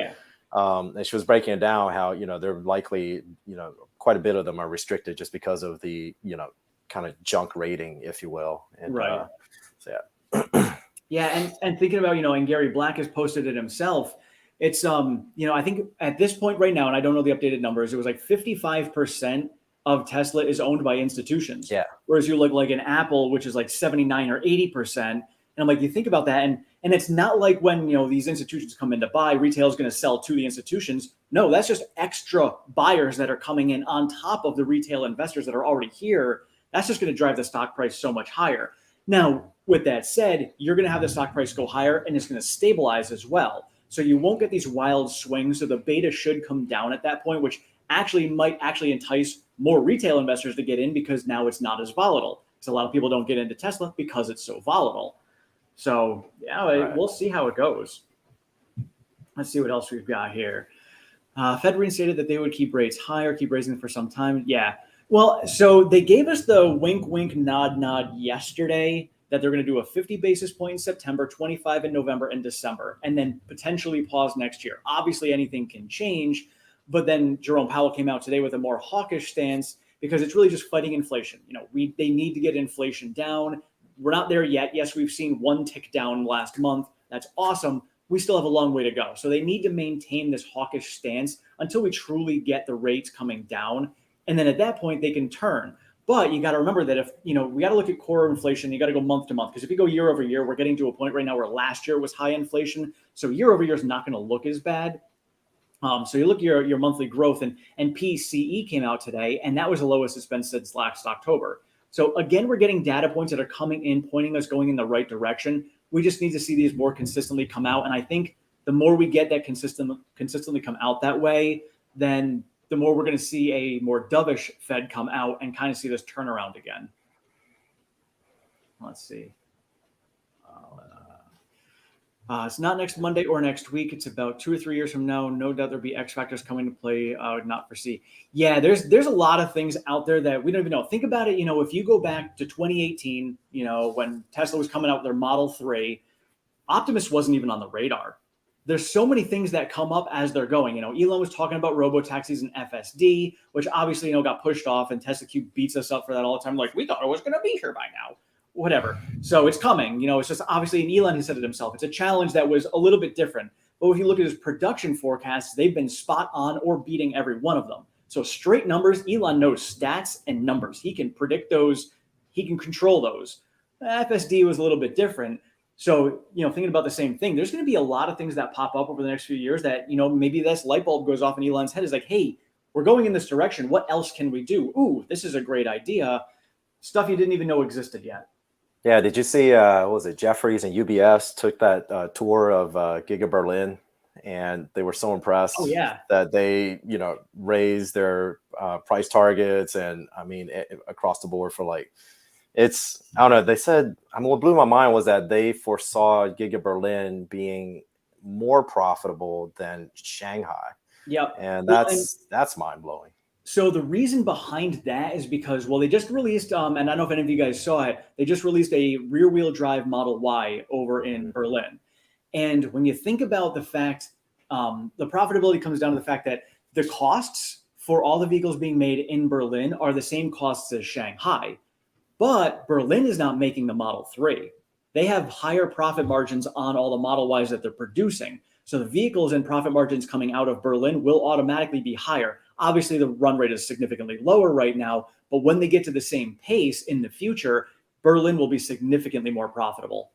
and she was breaking it down how they're likely quite a bit of them are restricted just because of the kind of junk rating, if you will. And yeah, and thinking about and Gary Black has posted it himself. It's I think at this point right now, and I don't know the updated numbers, it was like 55% of Tesla is owned by institutions. Yeah. Whereas you look like an Apple, which is like 79 or 80%. And I'm like, you think about that, and it's not like when these institutions come in to buy, retail is going to sell to the institutions. No, that's just extra buyers that are coming in on top of the retail investors that are already here. That's just going to drive the stock price so much higher. Now, with that said, you're going to have the stock price go higher, and it's going to stabilize as well. So you won't get these wild swings. So the beta should come down at that point, which might entice more retail investors to get in because now it's not as volatile. Because a lot of people don't get into Tesla because it's so volatile. So we'll see how it goes. Let's see what else we've got here. Fed reinstated that they would keep rates higher, keep raising them for some time. Yeah. Well, so they gave us the wink, wink, nod, nod yesterday that they're going to do a 50 basis point in September, 25 in November and December, and then potentially pause next year. Obviously, anything can change. But then Jerome Powell came out today with a more hawkish stance because it's really just fighting inflation. They need to get inflation down. We're not there yet. Yes, we've seen one tick down last month. That's awesome. We still have a long way to go. So they need to maintain this hawkish stance until we truly get the rates coming down. And then at that point, they can turn. But you got to remember that if, we got to look at core inflation, you got to go month to month. Because if you go year over year, we're getting to a point right now where last year was high inflation. So year over year is not going to look as bad. So you look at your monthly growth, and PCE came out today, and that was the lowest it's been since last October. So again, we're getting data points that are coming in, pointing us going in the right direction. We just need to see these more consistently come out. And I think the more we get that consistently come out that way, then the more we're going to see a more dovish Fed come out and kind of see this turnaround again. Let's see. It's not next Monday or next week. It's about 2 or 3 years from now. No doubt there'll be X factors coming to play. I would not foresee. Yeah, there's a lot of things out there that we don't even know. Think about it. If you go back to 2018, when Tesla was coming out with their Model 3, Optimus wasn't even on the radar. There's so many things that come up as they're going. You know, Elon was talking about robotaxis and FSD, which obviously, you know, got pushed off, and Tesla Q beats us up for that all the time. Like, we thought it was going to be here by now. Whatever. So it's coming. You know, it's just obviously, and Elon has said it himself, it's a challenge that was a little bit different. But if you look at his production forecasts, they've been spot on or beating every one of them. So straight numbers, Elon knows stats and numbers. He can predict those. He can control those. FSD was a little bit different. So, you know, thinking about the same thing, there's going to be a lot of things that pop up over the next few years that, you know, maybe this light bulb goes off in Elon's head is like, hey, we're going in this direction. What else can we do? Ooh, this is a great idea. Stuff you didn't even know existed yet. Yeah. Did you see, what was it? Jeffries and UBS took that tour of Giga Berlin, and they were so impressed that they, you know, raised their price targets. And I mean, across the board for like, I don't know. They said, I mean, what blew my mind was that they foresaw Giga Berlin being more profitable than Shanghai. Yep. And that's mind blowing. So the reason behind that is because, well, they just released, and I don't know if any of you guys saw it, they just released a rear wheel drive Model Y over in Berlin. And when you think about the fact, the profitability comes down to the fact that the costs for all the vehicles being made in Berlin are the same costs as Shanghai. But Berlin is not making the Model 3. They have higher profit margins on all the Model Ys that they're producing. So the vehicles and profit margins coming out of Berlin will automatically be higher. Obviously, the run rate is significantly lower right now, but when they get to the same pace in the future, Berlin will be significantly more profitable.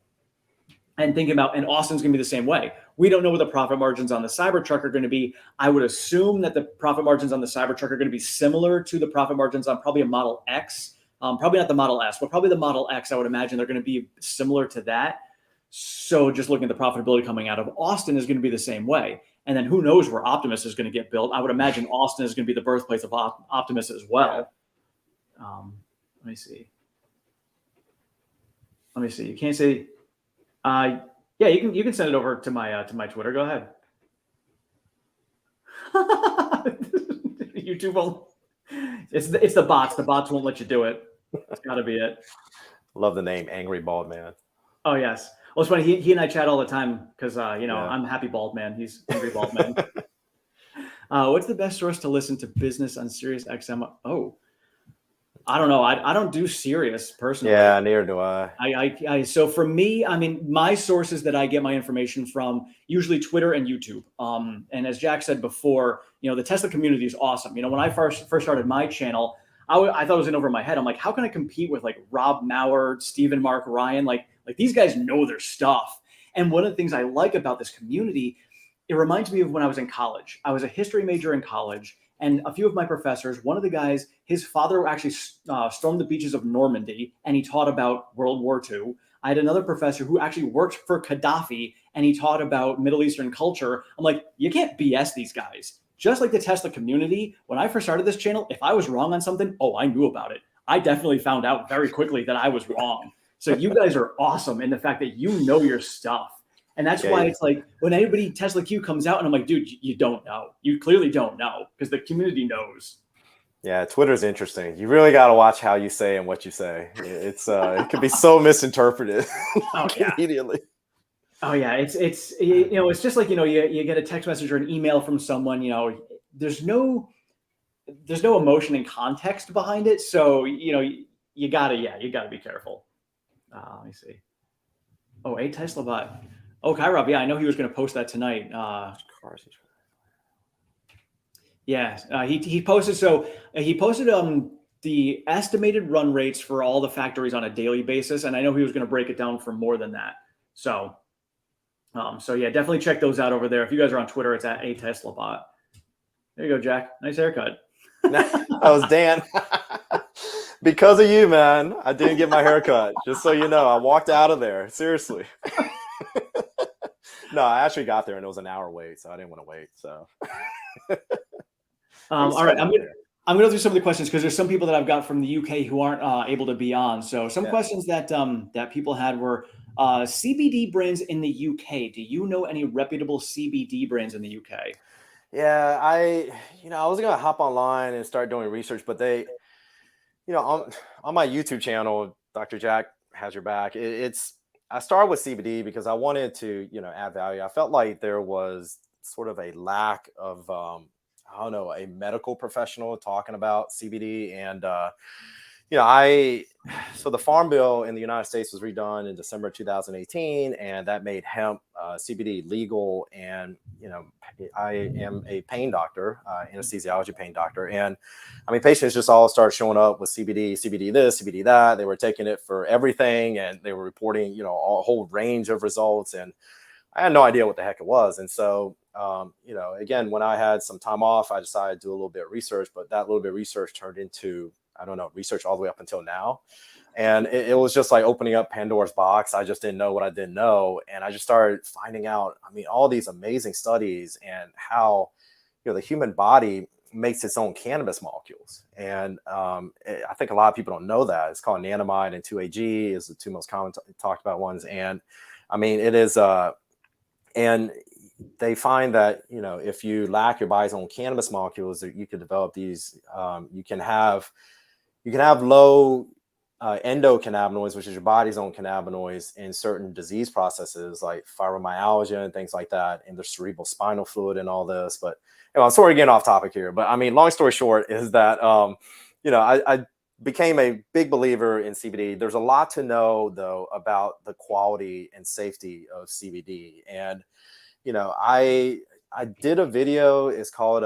And thinking about, and Austin's going to be the same way. We don't know what the profit margins on the Cybertruck are going to be. I would assume that the profit margins on the Cybertruck are going to be similar to the profit margins on probably a Model X. Probably not the Model S, but probably the Model X. I would imagine they're going to be similar to that. So just looking at the profitability coming out of Austin is going to be the same way. And then who knows where Optimus is going to get built. I would imagine Austin is going to be the birthplace of Optimus as well. Let me see. You can't say. Yeah, you can send it over to my Twitter. Go ahead. YouTube won't. It's the bots. The bots won't let you do it. It's got to be it. Love the name Angry Bald Man. Oh, yes. Well, it's funny. He and I chat all the time because, you know, I'm Happy Bald Man. He's Angry Bald Man. What's the best source to listen to business on Sirius XM? Oh, I don't know. I don't do Sirius personally. Yeah, neither do I. So for me, I mean, my sources that I get my information from, usually Twitter and YouTube. And as Jack said before, you know, the Tesla community is awesome. You know, when I first started my channel, I thought it was in over my head. I'm like, how can I compete with like Rob Maurer, Stephen Mark Ryan? Like these guys know their stuff. And one of the things I like about this community, it reminds me of when I was in college. I was a history major in college, and a few of my professors, one of the guys, his father actually stormed the beaches of Normandy, and he taught about World War II. I had another professor who actually worked for Gaddafi, and he taught about Middle Eastern culture. I'm like, you can't BS these guys. Just like the Tesla community, when I first started this channel, if I was wrong on something, I knew about it. I definitely found out very quickly that I was wrong. So you guys are awesome in the fact that you know your stuff. And that's why it's like when anybody Tesla Q comes out and I'm like, dude, you don't know. You clearly don't know because the community knows. Yeah, Twitter's interesting. You really got to watch how you say and what you say. It's it can be so misinterpreted immediately. Oh yeah, it's you know, it's just like, you know, you get a text message or an email from someone, you know, there's no emotion and context behind it. So, you know, you gotta be careful. Let me see. Oh, a Tesla bot. Oh, Rob. Yeah, I know he was going to post that tonight. Yeah, he posted. So he posted the estimated run rates for all the factories on a daily basis, and I know he was going to break it down for more than that. So, so yeah, definitely check those out over there. If you guys are on Twitter, it's at a Tesla bot. There you go, Jack. Nice haircut. That was Dan. Because of you, man, I didn't get my haircut. Just so you know, I walked out of there. Seriously. No, I actually got there and it was an hour wait, so I didn't want to wait. So, all right, I'm gonna go through some of the questions because there's some people that I've got from the UK who aren't able to be on. So some questions that that people had were CBD brands in the UK. Do you know any reputable CBD brands in the UK? Yeah, I was gonna hop online and start doing research, but they, on my YouTube channel, Dr. Jack has your back. I started with CBD because I wanted to, add value. I felt like there was sort of a lack of, I don't know, a medical professional talking about CBD. And, I, so the Farm Bill in the United States was redone in December 2018, and that made hemp CBD legal. And, I am a pain doctor, anesthesiology pain doctor. And I mean, patients just all started showing up with CBD this, CBD that. They were taking it for everything, and they were reporting, a whole range of results. And I had no idea what the heck it was. And so, again, when I had some time off, I decided to do a little bit of research, but that little bit of research turned into, I don't know, research all the way up until now. And it was just like opening up Pandora's box. I just didn't know what I didn't know. And I just started finding out, I mean, all these amazing studies and how, the human body makes its own cannabis molecules. And I think a lot of people don't know that. It's called anandamide and 2-AG is the two most common talked about ones. And I mean, it is, and they find that, if you lack your body's own cannabis molecules, that you could develop these, you can have low endocannabinoids, which is your body's own cannabinoids, in certain disease processes like fibromyalgia and things like that, and the cerebral spinal fluid and all this. But I'm sort of getting off topic here. But I mean, long story short is that, I became a big believer in CBD. There's a lot to know, though, about the quality and safety of CBD. And, I did a video. It's called,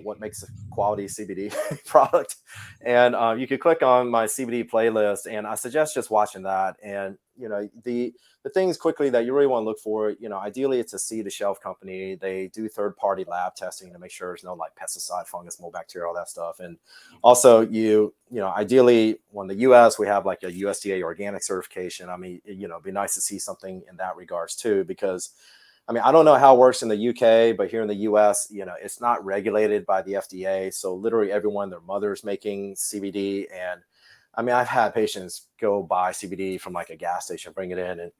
what makes a quality CBD product. And you could click on my CBD playlist, and I suggest just watching that. And, the things quickly that you really want to look for, ideally it's a seed to shelf company. They do third-party lab testing to make sure there's no like pesticide, fungus, mold, bacteria, all that stuff. And also ideally, when the US, we have like a USDA organic certification. I mean, it'd be nice to see something in that regards too, because I mean, I don't know how it works in the UK, but here in the US, it's not regulated by the FDA. So literally everyone, their mother's making CBD. And I mean, I've had patients go buy CBD from like a gas station, bring it in. And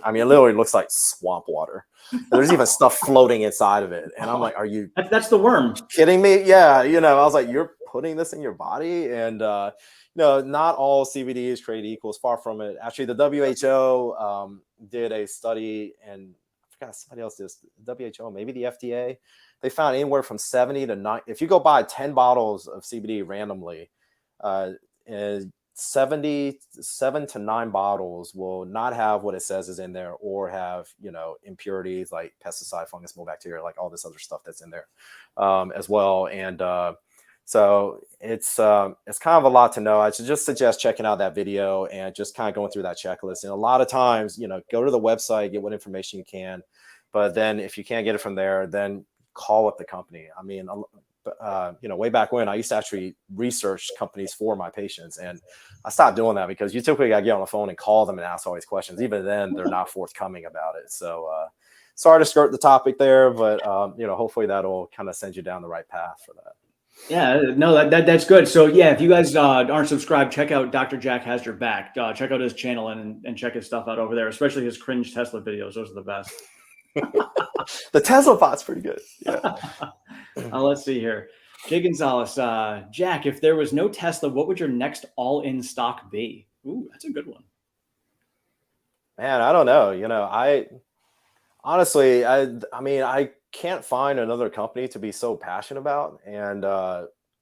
I mean, it literally looks like swamp water. And there's even stuff floating inside of it. And I'm like, are you that's the worm kidding me? Yeah. I was like, you're putting this in your body. And, not all CBD is created equal. It's far from it. Actually, the WHO did a study, and somebody else did, WHO, maybe the FDA. They found anywhere from 70 to 90. If you go buy 10 bottles of CBD randomly, 7 to 9 bottles will not have what it says is in there, or have, impurities like pesticide, fungus, mold, bacteria, like all this other stuff that's in there as well. And so it's kind of a lot to know. I should just suggest checking out that video and just kind of going through that checklist. And a lot of times, go to the website, get what information you can. But then if you can't get it from there, then call up the company. I mean, way back when, I used to actually research companies for my patients, and I stopped doing that because you typically got to get on the phone and call them and ask all these questions. Even then, they're not forthcoming about it. So sorry to skirt the topic there, but hopefully that'll kind of send you down the right path for that. Yeah, no, that's good. So yeah, if you guys aren't subscribed, check out Dr. Jack Has Your Back. Check out his channel and check his stuff out over there, especially his cringe Tesla videos. Those are the best. The Tesla pot's pretty good. Yeah. Let's see here. Jay Gonzalez, Jack, if there was no Tesla, what would your next all-in stock be? Ooh, that's a good one. Man, I don't know. I honestly, I mean, I can't find another company to be so passionate about. And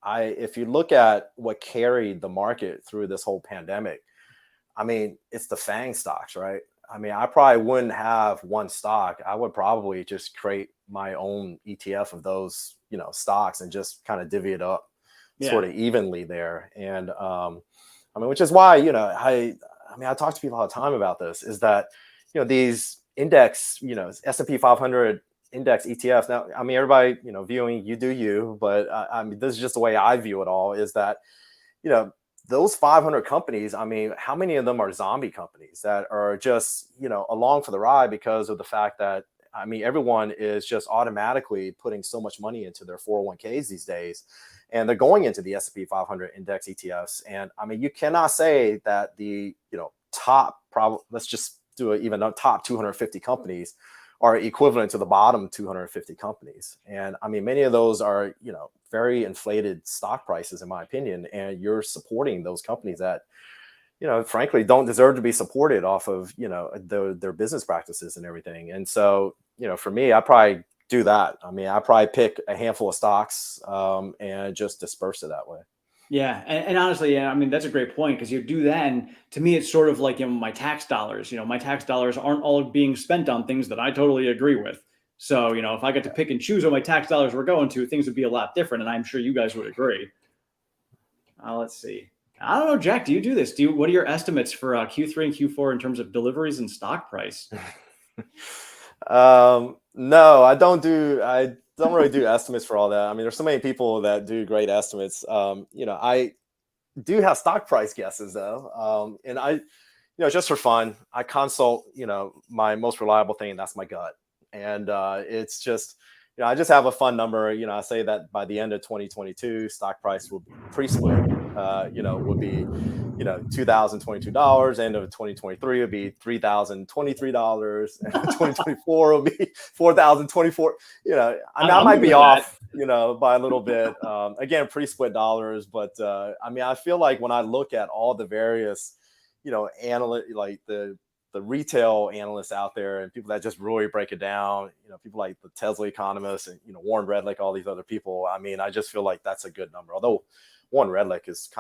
if you look at what carried the market through this whole pandemic, I mean, it's the FANG stocks, right? I mean, I probably wouldn't have one stock. I would probably just create my own ETF of those, stocks, and just kind of divvy it up sort of evenly there. And I mean, which is why, I talk to people all the time about this, is that, these index, S&P 500 index ETFs. Now, I mean, everybody, viewing, you do you, but I mean, this is just the way I view it all, is that, those 500 companies, I mean, how many of them are zombie companies that are just, along for the ride because of the fact that, I mean, everyone is just automatically putting so much money into their 401ks these days, and they're going into the S&P 500 index ETFs. And I mean, you cannot say that the, let's just do it, even top 250 companies are equivalent to the bottom 250 companies. And I mean, many of those are, very inflated stock prices, in my opinion, and you're supporting those companies that, frankly, don't deserve to be supported off of, their business practices and everything. And so, for me, I probably do that. I mean, I probably pick a handful of stocks and just disperse it that way. Yeah, and honestly, yeah, I mean that's a great point because you do that, and to me, it's sort of like my tax dollars. My tax dollars aren't all being spent on things that I totally agree with. So if I got to pick and choose what my tax dollars were going to, things would be a lot different, and I'm sure you guys would agree. Let's see. I don't know, Jack. Do you do this? What are your estimates for Q3 and Q4 in terms of deliveries and stock price? No, I don't really do estimates for all that. I mean, there's so many people that do great estimates. I do have stock price guesses though. And I, just for fun, I consult, my most reliable thing, and that's my gut. And it's just, I just have a fun number. I say that by the end of 2022, stock price will be pre-split, would be, $2,022. End of 2023 would be $3,023. And 2024 will be $4,024. I might be off, by a little bit. Again, pre-split dollars, but I mean, I feel like when I look at all the various, analyst, like the retail analysts out there and people that just really break it down, people like the Tesla economists and, Warren Redlick, all these other people. I mean, I just feel like that's a good number. Although Warren Redlick is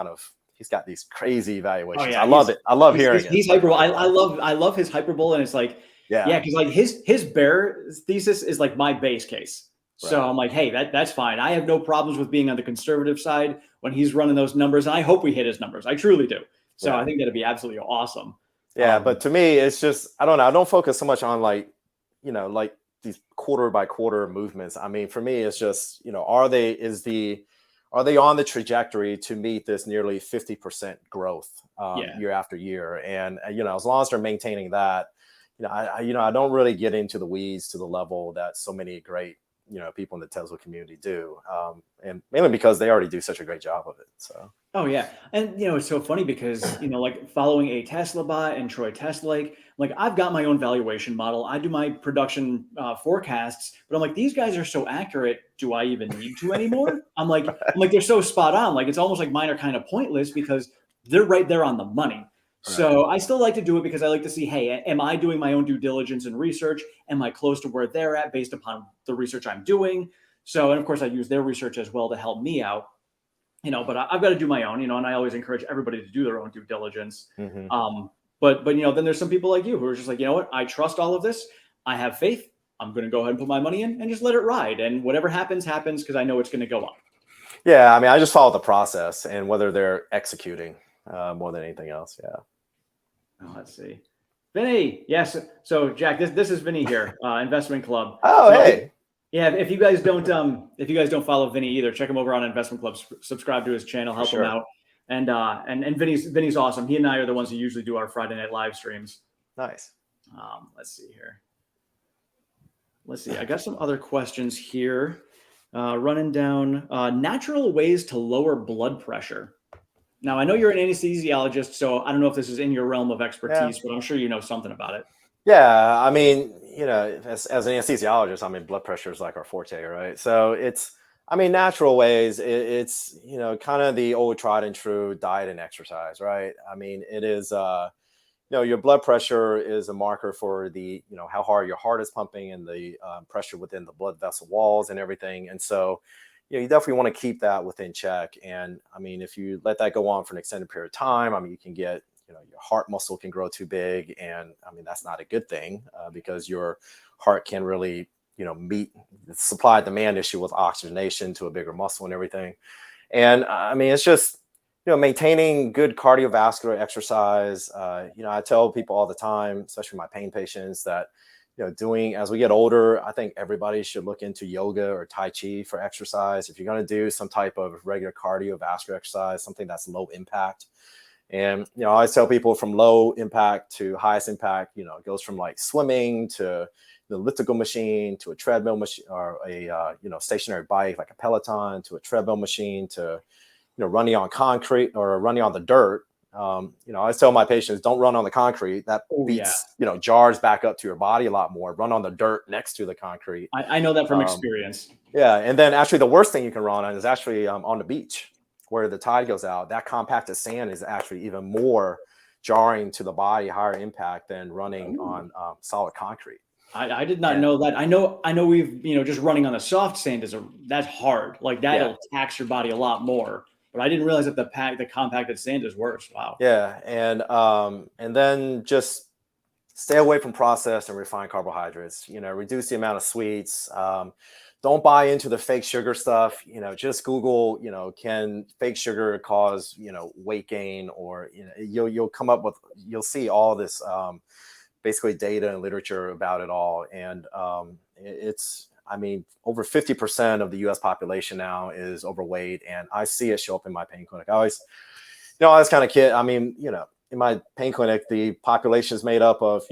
he's got these crazy valuations. Oh, yeah. I love it. I love hearing it. He's hyperbole. I love his hyperbole. And it's like, yeah, because like his bear thesis is like my base case. Right. So I'm like, hey, that's fine. I have no problems with being on the conservative side when he's running those numbers. And I hope we hit his numbers. I truly do. So right. I think that'd be absolutely awesome. Yeah, but to me, it's just, I don't know. I don't focus so much on like these quarter by quarter movements. I mean, for me, it's just, are they on the trajectory to meet this nearly 50% growth year after year? And, as long as they're maintaining that, I don't really get into the weeds to the level that so many great, people in the Tesla community do. And mainly because they already do such a great job of it. So. Oh yeah. And it's so funny because, like following a Tesla bot and Troy Tesla, like I've got my own valuation model. I do my production forecasts, but I'm like, these guys are so accurate. Do I even need to anymore? I'm like, they're so spot on. Like, it's almost like mine are kind of pointless because they're right there on the money. Right. So I still like to do it because I like to see, hey, am I doing my own due diligence and research? Am I close to where they're at based upon the research I'm doing? So, and of course I use their research as well to help me out. But I've got to do my own, and I always encourage everybody to do their own due diligence. Mm-hmm. But then there's some people like you who are just like, what, I trust all of this. I have faith. I'm going to go ahead and put my money in and just let it ride. And whatever happens, happens because I know it's going to go up. Yeah. I mean, I just follow the process and whether they're executing more than anything else. Yeah. Let's see. Vinny. Yes. So Jack, this is Vinny here, Investment Club. Oh, so, hey. Yeah, if you guys don't follow Vinny either, check him over on Investment Club. Subscribe to his channel, help him out. And Vinny's awesome. He and I are the ones who usually do our Friday night live streams. Nice. Let's see here. Let's see. I got some other questions here. Running down natural ways to lower blood pressure. Now, I know you're an anesthesiologist, so I don't know if this is in your realm of expertise, but I'm sure you know something about it. Yeah, I mean, as an anesthesiologist, I mean, blood pressure is like our forte, right? So it's, I mean, natural ways, it's, kind of the old tried and true diet and exercise, right? I mean, it is, your blood pressure is a marker for the, how hard your heart is pumping and the pressure within the blood vessel walls and everything. And so, you definitely want to keep that within check. And I mean, if you let that go on for an extended period of time, I mean, you can get, your heart muscle can grow too big. And I mean, that's not a good thing because your heart can really, meet the supply demand issue with oxygenation to a bigger muscle and everything. And I mean, it's just, maintaining good cardiovascular exercise. I tell people all the time, especially my pain patients, that, as we get older, I think everybody should look into yoga or Tai Chi for exercise. If you're going to do some type of regular cardiovascular exercise, something that's low impact. And, I always tell people from low impact to highest impact, it goes from like swimming to the elliptical machine to a treadmill machine or a, stationary bike, like a Peloton, to a treadmill machine to, running on concrete or running on the dirt. I always tell my patients, don't run on the concrete. That beats, jars back up to your body a lot more. Run on the dirt next to the concrete. I know that from experience. Yeah. And then actually the worst thing you can run on is actually on the beach where the tide goes out. That compacted sand is actually even more jarring to the body, higher impact than running on solid concrete. I did not know that. I know we've, just running on the soft sand that's hard. Like that'll tax your body a lot more. But I didn't realize that the compacted sand is worse. Wow. Yeah, and then just stay away from processed and refined carbohydrates. Reduce the amount of sweets. Don't buy into the fake sugar stuff. Just Google, can fake sugar cause, weight gain, or, you'll come up with, you'll see all this basically data and literature about it all. And over 50% of the US population now is overweight, and I see it show up in my pain clinic. I was kind of kid. In my pain clinic, the population is made up of,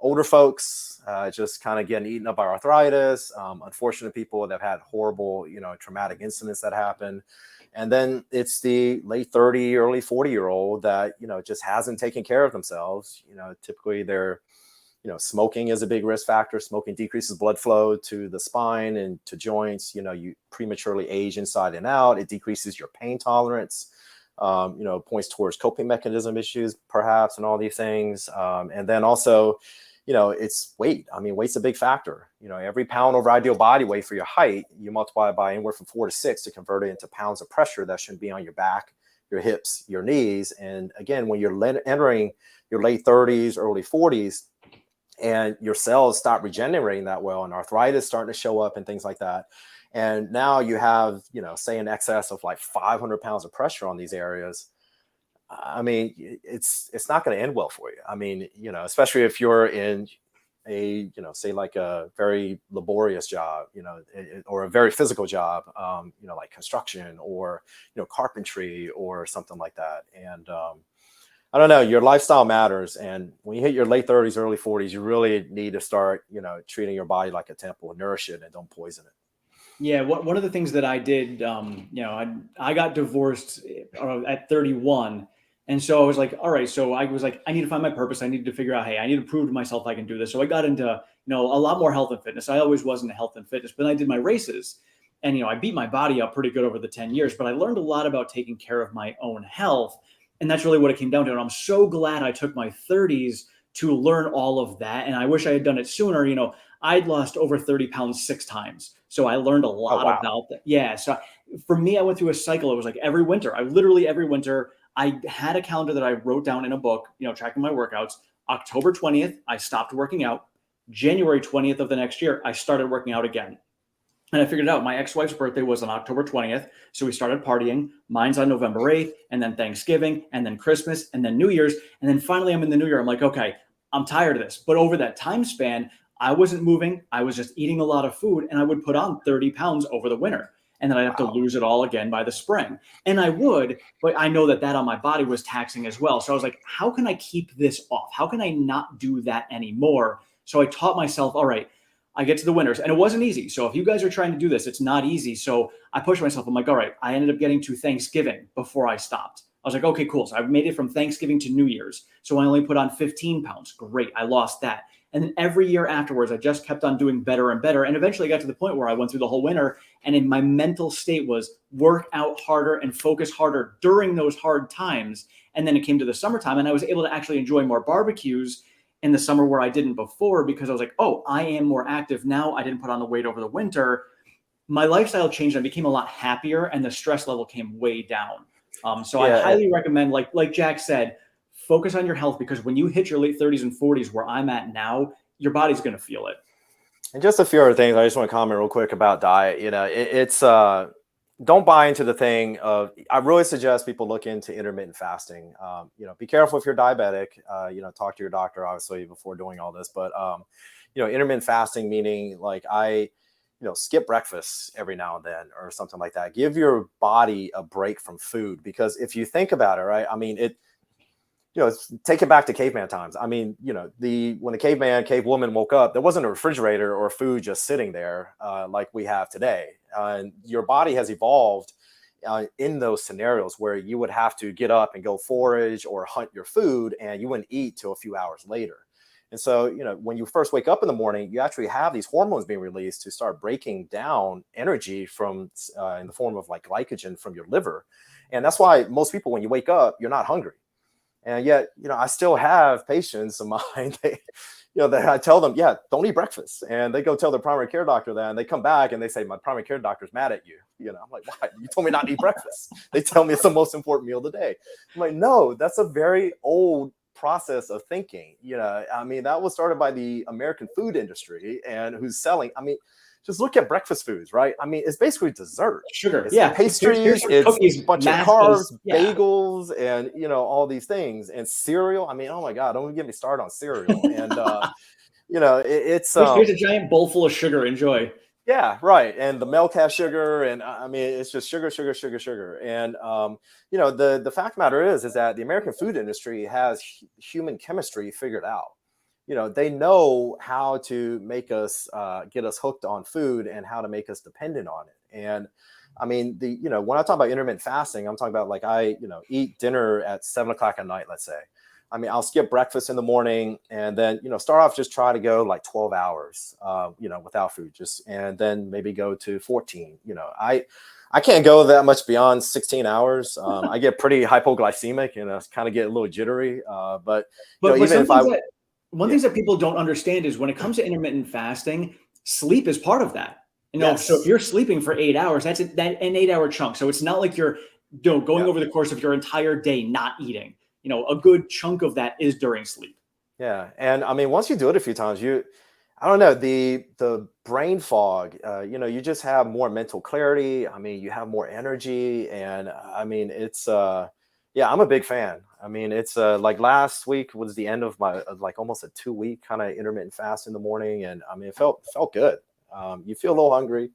older folks, just kind of getting eaten up by arthritis, unfortunate people that have had horrible, traumatic incidents that happen. And then it's the late 30, early 40-year-old that, just hasn't taken care of themselves. Typically they're, smoking is a big risk factor. Smoking decreases blood flow to the spine and to joints. You prematurely age inside and out. It decreases your pain tolerance. Points towards coping mechanism issues, perhaps, and all these things. And then also, it's weight. Weight's a big factor. Every pound over ideal body weight for your height, you multiply by anywhere from 4 to 6 to convert it into pounds of pressure that should be on your back, your hips, your knees. And again, when you're entering your late 30s, early 40s, and your cells stop regenerating that well, and arthritis starting to show up and things like that. And now you have, say an excess of like 500 pounds of pressure on these areas. It's not going to end well for you. Especially if you're in a, say like a very laborious job, or a very physical job, like construction or, carpentry or something like that. And I don't know, your lifestyle matters. And when you hit your late 30s, early 40s, you really need to start, treating your body like a temple, nourish it and don't poison it. Yeah, one of the things that I did, I got divorced at 31. And so I was like, all right, so I was like, I need to find my purpose. I need to figure out, hey, I need to prove to myself I can do this. So I got into, a lot more health and fitness. I always was into health and fitness, but then I did my races. And, I beat my body up pretty good over the 10 years, but I learned a lot about taking care of my own health. And that's really what it came down to. And I'm so glad I took my 30s to learn all of that. And I wish I had done it sooner. I'd lost over 30 pounds 6 times. So I learned a lot about that. Yeah. So for me, I went through a cycle. It was like every winter, every winter, I had a calendar that I wrote down in a book, tracking my workouts. October 20th, I stopped working out. January 20th of the next year, I started working out again. And I figured out my ex-wife's birthday was on October 20th. So we started partying. Mine's on November 8th, and then Thanksgiving, and then Christmas, and then New Year's. And then finally I'm in the new year. I'm like, okay, I'm tired of this. But over that time span, I wasn't moving. I was just eating a lot of food, and I would put on 30 pounds over the winter. And then I'd have to lose it all again by the spring. And I would, but I know that on my body was taxing as well. So I was like, how can I keep this off? How can I not do that anymore? So I taught myself, all right, I get to the winters, and it wasn't easy. So if you guys are trying to do this, it's not easy. So I pushed myself. I'm like, all right, I ended up getting to Thanksgiving before I stopped. I was like, okay, cool. So I made it from Thanksgiving to New Year's. So I only put on 15 pounds. Great. I lost that. And then every year afterwards, I just kept on doing better and better. And eventually I got to the point where I went through the whole winter, and in my mental state was work out harder and focus harder during those hard times. And then it came to the summertime, and I was able to actually enjoy more barbecues in the summer where I didn't before, because I was like, oh, I am more active now. I didn't put on the weight over the winter. My lifestyle changed. I became a lot happier, and the stress level came way down. So I highly recommend, like Jack said, focus on your health, because when you hit your late 30s and 40s, where I'm at now, your body's going to feel it. And just a few other things. I just want to comment real quick about diet. It's don't buy into the thing of, I really suggest people look into intermittent fasting. Be careful if you're diabetic, talk to your doctor, obviously, before doing all this. But, intermittent fasting, meaning like I skip breakfast every now and then or something like that. Give your body a break from food, because if you think about it, right, take it back to caveman times. When the cave woman woke up, there wasn't a refrigerator or food just sitting there like we have today. And your body has evolved in those scenarios where you would have to get up and go forage or hunt your food, and you wouldn't eat till a few hours later. And so, when you first wake up in the morning, you actually have these hormones being released to start breaking down energy from in the form of like glycogen from your liver. And that's why most people, when you wake up, you're not hungry. And yet, I still have patients of mine, that I tell them, yeah, don't eat breakfast. And they go tell their primary care doctor that, and they come back and they say, my primary care doctor's mad at you. I'm like, why? You told me not to eat breakfast. They tell me it's the most important meal of the day. I'm like, no, that's a very old process of thinking. That was started by the American food industry and who's selling. Just look at breakfast foods, right? It's basically dessert. Sugar. It's Yeah. pastries, Here's it's cookies, a bunch of mashed carbs, yeah. bagels, and all these things. And cereal. Oh my God, don't even get me started on cereal. And here's a giant bowl full of sugar. Enjoy. Yeah, right. And the milk has sugar, and it's just sugar, sugar, sugar, sugar. And the fact of the matter is that the American food industry has human chemistry figured out. They know how to make us get us hooked on food and how to make us dependent on it. And when I talk about intermittent fasting, I'm talking about like I eat dinner at 7 o'clock at night, let's say. I'll skip breakfast in the morning and then, start off, just try to go like 12 hours, without food, and then maybe go to 14. I can't go that much beyond 16 hours. I get pretty hypoglycemic and I kind of get a little jittery. But even if one thing that people don't understand is when it comes to intermittent fasting, sleep is part of that. Yes. So if you're sleeping for 8 hours, that's an 8-hour chunk. So it's not like you're going over the course of your entire day not eating. A good chunk of that is during sleep. Yeah. And once you do it a few times, I don't know, the brain fog, you just have more mental clarity. You have more energy. And it's, I'm a big fan. It's like last week was the end of my, like almost a 2-week kind of intermittent fast in the morning. And it felt good. You feel a little hungry,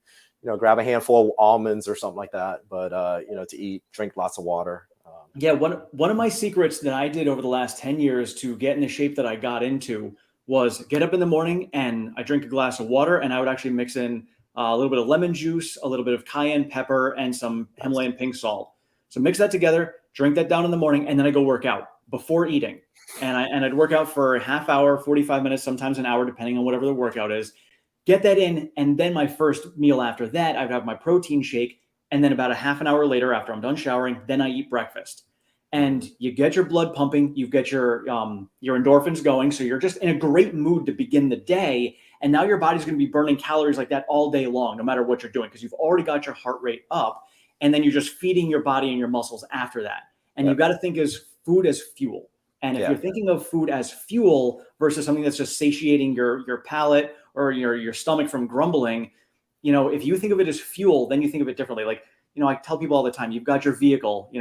grab a handful of almonds or something like that. But, to eat, drink lots of water. Yeah, one of my secrets that I did over the last 10 years to get in the shape that I got into was get up in the morning and I drink a glass of water, and I would actually mix in a little bit of lemon juice, a little bit of cayenne pepper, and some Himalayan pink salt. So mix that together, drink that down in the morning, and then I go work out before eating. And I'd work out for a half hour, 45 minutes, sometimes an hour, depending on whatever the workout is. Get that in, and then my first meal after that, I would have my protein shake. And then about a half an hour later, after I'm done showering, then I eat breakfast. And you get your blood pumping, you get your endorphins going. So you're just in a great mood to begin the day. And now your body's going to be burning calories like that all day long, no matter what you're doing, because you've already got your heart rate up. And then you're just feeding your body and your muscles after that. And you've got to think as food as fuel. And if you're thinking of food as fuel versus something that's just satiating your palate or your stomach from grumbling, if you think of it as fuel, then you think of it differently. Like, I tell people all the time, you've got your vehicle,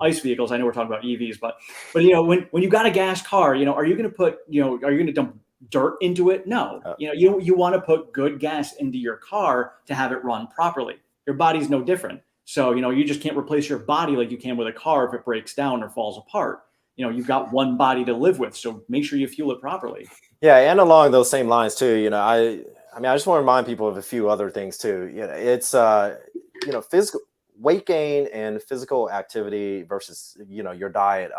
ICE vehicles. I know we're talking about EVs, but when you got a gas car, are you going to put, are you going to dump dirt into it? No. You want to put good gas into your car to have it run properly. Your body's no different. So, you just can't replace your body like you can with a car if it breaks down or falls apart. You've got one body to live with, so make sure you fuel it properly. Yeah, and along those same lines too, I just want to remind people of a few other things too. It's physical weight gain and physical activity versus your diet.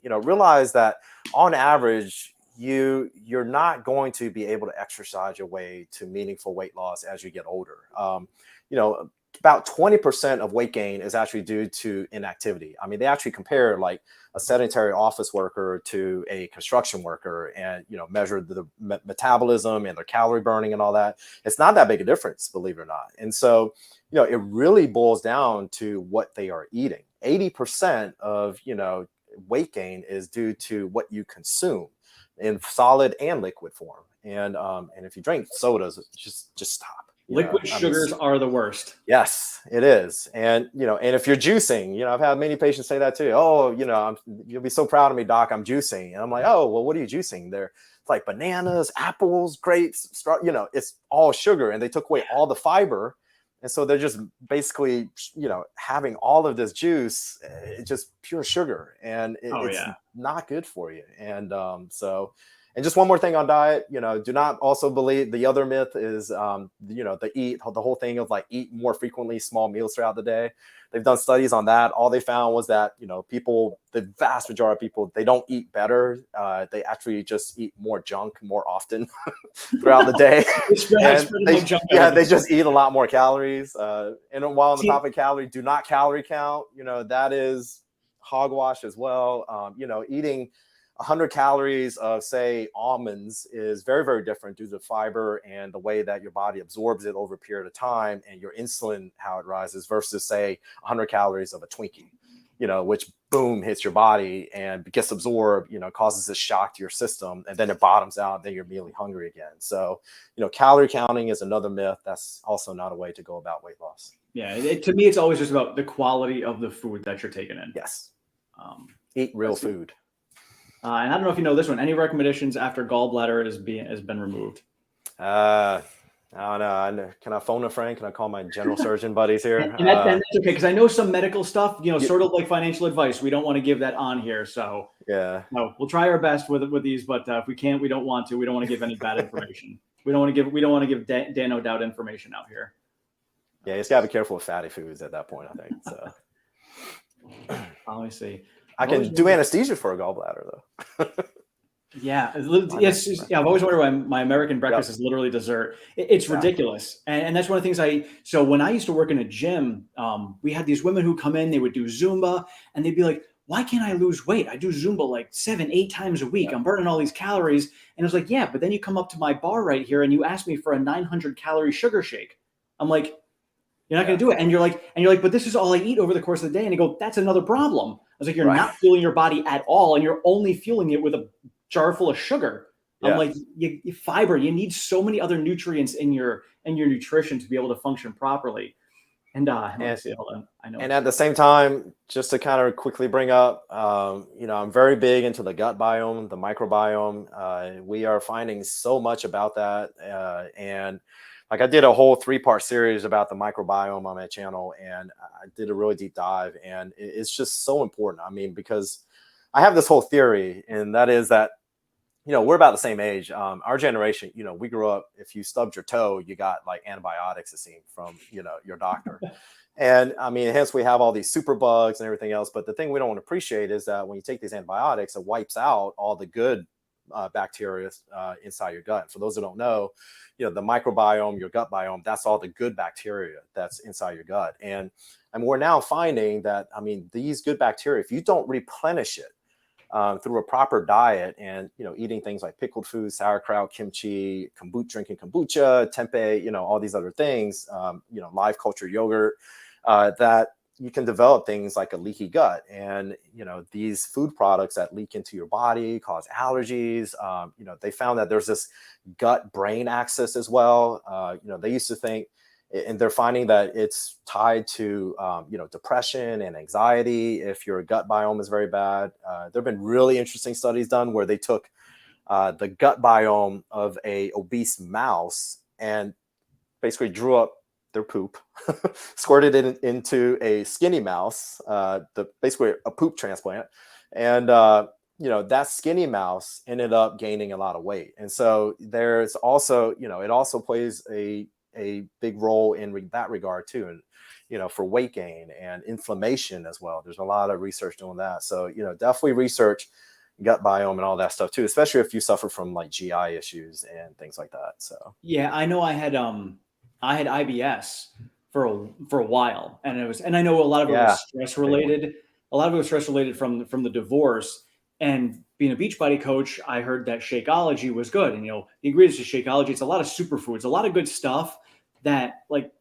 Realize that on average, you're not going to be able to exercise your way to meaningful weight loss as you get older. About 20% of weight gain is actually due to inactivity. They actually compare like a sedentary office worker to a construction worker and, measure the metabolism and their calorie burning and all that. It's not that big a difference, believe it or not. And so, it really boils down to what they are eating. 80% of, weight gain is due to what you consume in solid and liquid form. And if you drink sodas, just stop. Liquid sugars are the worst. Yes, it is. And, and if you're juicing, I've had many patients say that too. Oh, you'll be so proud of me, doc, I'm juicing. And I'm like, oh, well, what are you juicing? It's like bananas, apples, grapes, it's all sugar. And they took away all the fiber. And so they're just basically, having all of this juice, it's just pure sugar. And it's not good for you. And and just one more thing on diet, do not also believe the other myth is, the whole thing of like eat more frequently, small meals throughout the day. They've done studies on that. All they found was that, people, the vast majority of people, they don't eat better. They actually just eat more junk more often throughout the day. They just eat a lot more calories. And while on the topic of calorie, do not calorie count. That is hogwash as well. You know, eating 100 calories of, say, almonds is very, very different due to fiber and the way that your body absorbs it over a period of time, and your insulin, how it rises, versus, say, 100 calories of a Twinkie, you know, which boom hits your body and gets absorbed, you know, causes this shock to your system, and then it bottoms out, and then you're immediately hungry again. So, you know, calorie counting is another myth. That's also not a way to go about weight loss. Yeah, to me, it's always just about the quality of the food that you're taking in. Yes. Eat real food. And I don't know if you know this one. Any recommendations after gallbladder has been removed? I don't know. Can I phone a friend? Can I call my general surgeon buddies here? And that's okay, because I know some medical stuff, you know, sort of like financial advice. We don't want to give that on here. So yeah, no, we'll try our best with these, but if we can't, we don't want to. We don't want to give any bad information. We don't want to give Dan No Doubt information out here. Yeah, you just gotta be careful with fatty foods at that point, I think. So let me see. I can do anesthesia for a gallbladder though. Yeah, yes. Yeah, I've always wondered why my American breakfast is literally dessert. It's ridiculous, and that's one of the things So when I used to work in a gym, we had these women who come in. They would do Zumba, and they'd be like, "Why can't I lose weight? I do Zumba like 7-8 times a week. I'm burning all these calories." And I was like, "Yeah, but then you come up to my bar right here and you ask me for a 900 calorie sugar shake." I'm like, "You're not going to do it." And you're like, "But this is all I eat over the course of the day." And you go, "That's another problem." I was like, "You're not fueling your body at all, and you're only fueling it with a jar full of sugar." I'm like, you fiber. You need so many other nutrients in your nutrition to be able to function properly. And let's see, hold on. I know. And at the same time, just to kind of quickly bring up, you know, I'm very big into the gut biome, the microbiome. We are finding so much about that, and like I did a whole 3-part series about the microbiome on my channel, and I did a really deep dive, and it's just so important. I mean, because I have this whole theory, and that is that, you know, we're about the same age. Our generation, you know, we grew up, if you stubbed your toe, you got like antibiotics, it seemed, from, you know, your doctor. And I mean, hence we have all these super bugs and everything else. But the thing we don't want to appreciate is that when you take these antibiotics, it wipes out all the good bacteria inside your gut. For those who don't know, you know, the microbiome, your gut biome, that's all the good bacteria that's inside your gut. And we're now finding that, I mean, these good bacteria, if you don't replenish it through a proper diet, and, you know, eating things like pickled foods, sauerkraut, kimchi, drinking kombucha, tempeh, you know, all these other things, you know, live culture yogurt, that you can develop things like a leaky gut. And, you know, these food products that leak into your body cause allergies. You know, they found that there's this gut brain axis as well. You know, they used to think, and they're finding that it's tied to, you know, depression and anxiety if your gut biome is very bad. There have been really interesting studies done where they took the gut biome of a obese mouse and basically drew up their poop, squirted it into a skinny mouse, basically a poop transplant. And, you know, that skinny mouse ended up gaining a lot of weight. And so there's also, you know, it also plays a big role in that regard too. And, you know, for weight gain and inflammation as well. There's a lot of research doing that. So, you know, definitely research gut biome and all that stuff too, especially if you suffer from like GI issues and things like that. So yeah, I know I had IBS for a while, and I know a lot of it was stress related. A lot of it was stress related from the divorce. And being a Beachbody coach, I heard that Shakeology was good. And, you know, the ingredients to Shakeology, it's a lot of superfoods, a lot of good stuff that, like,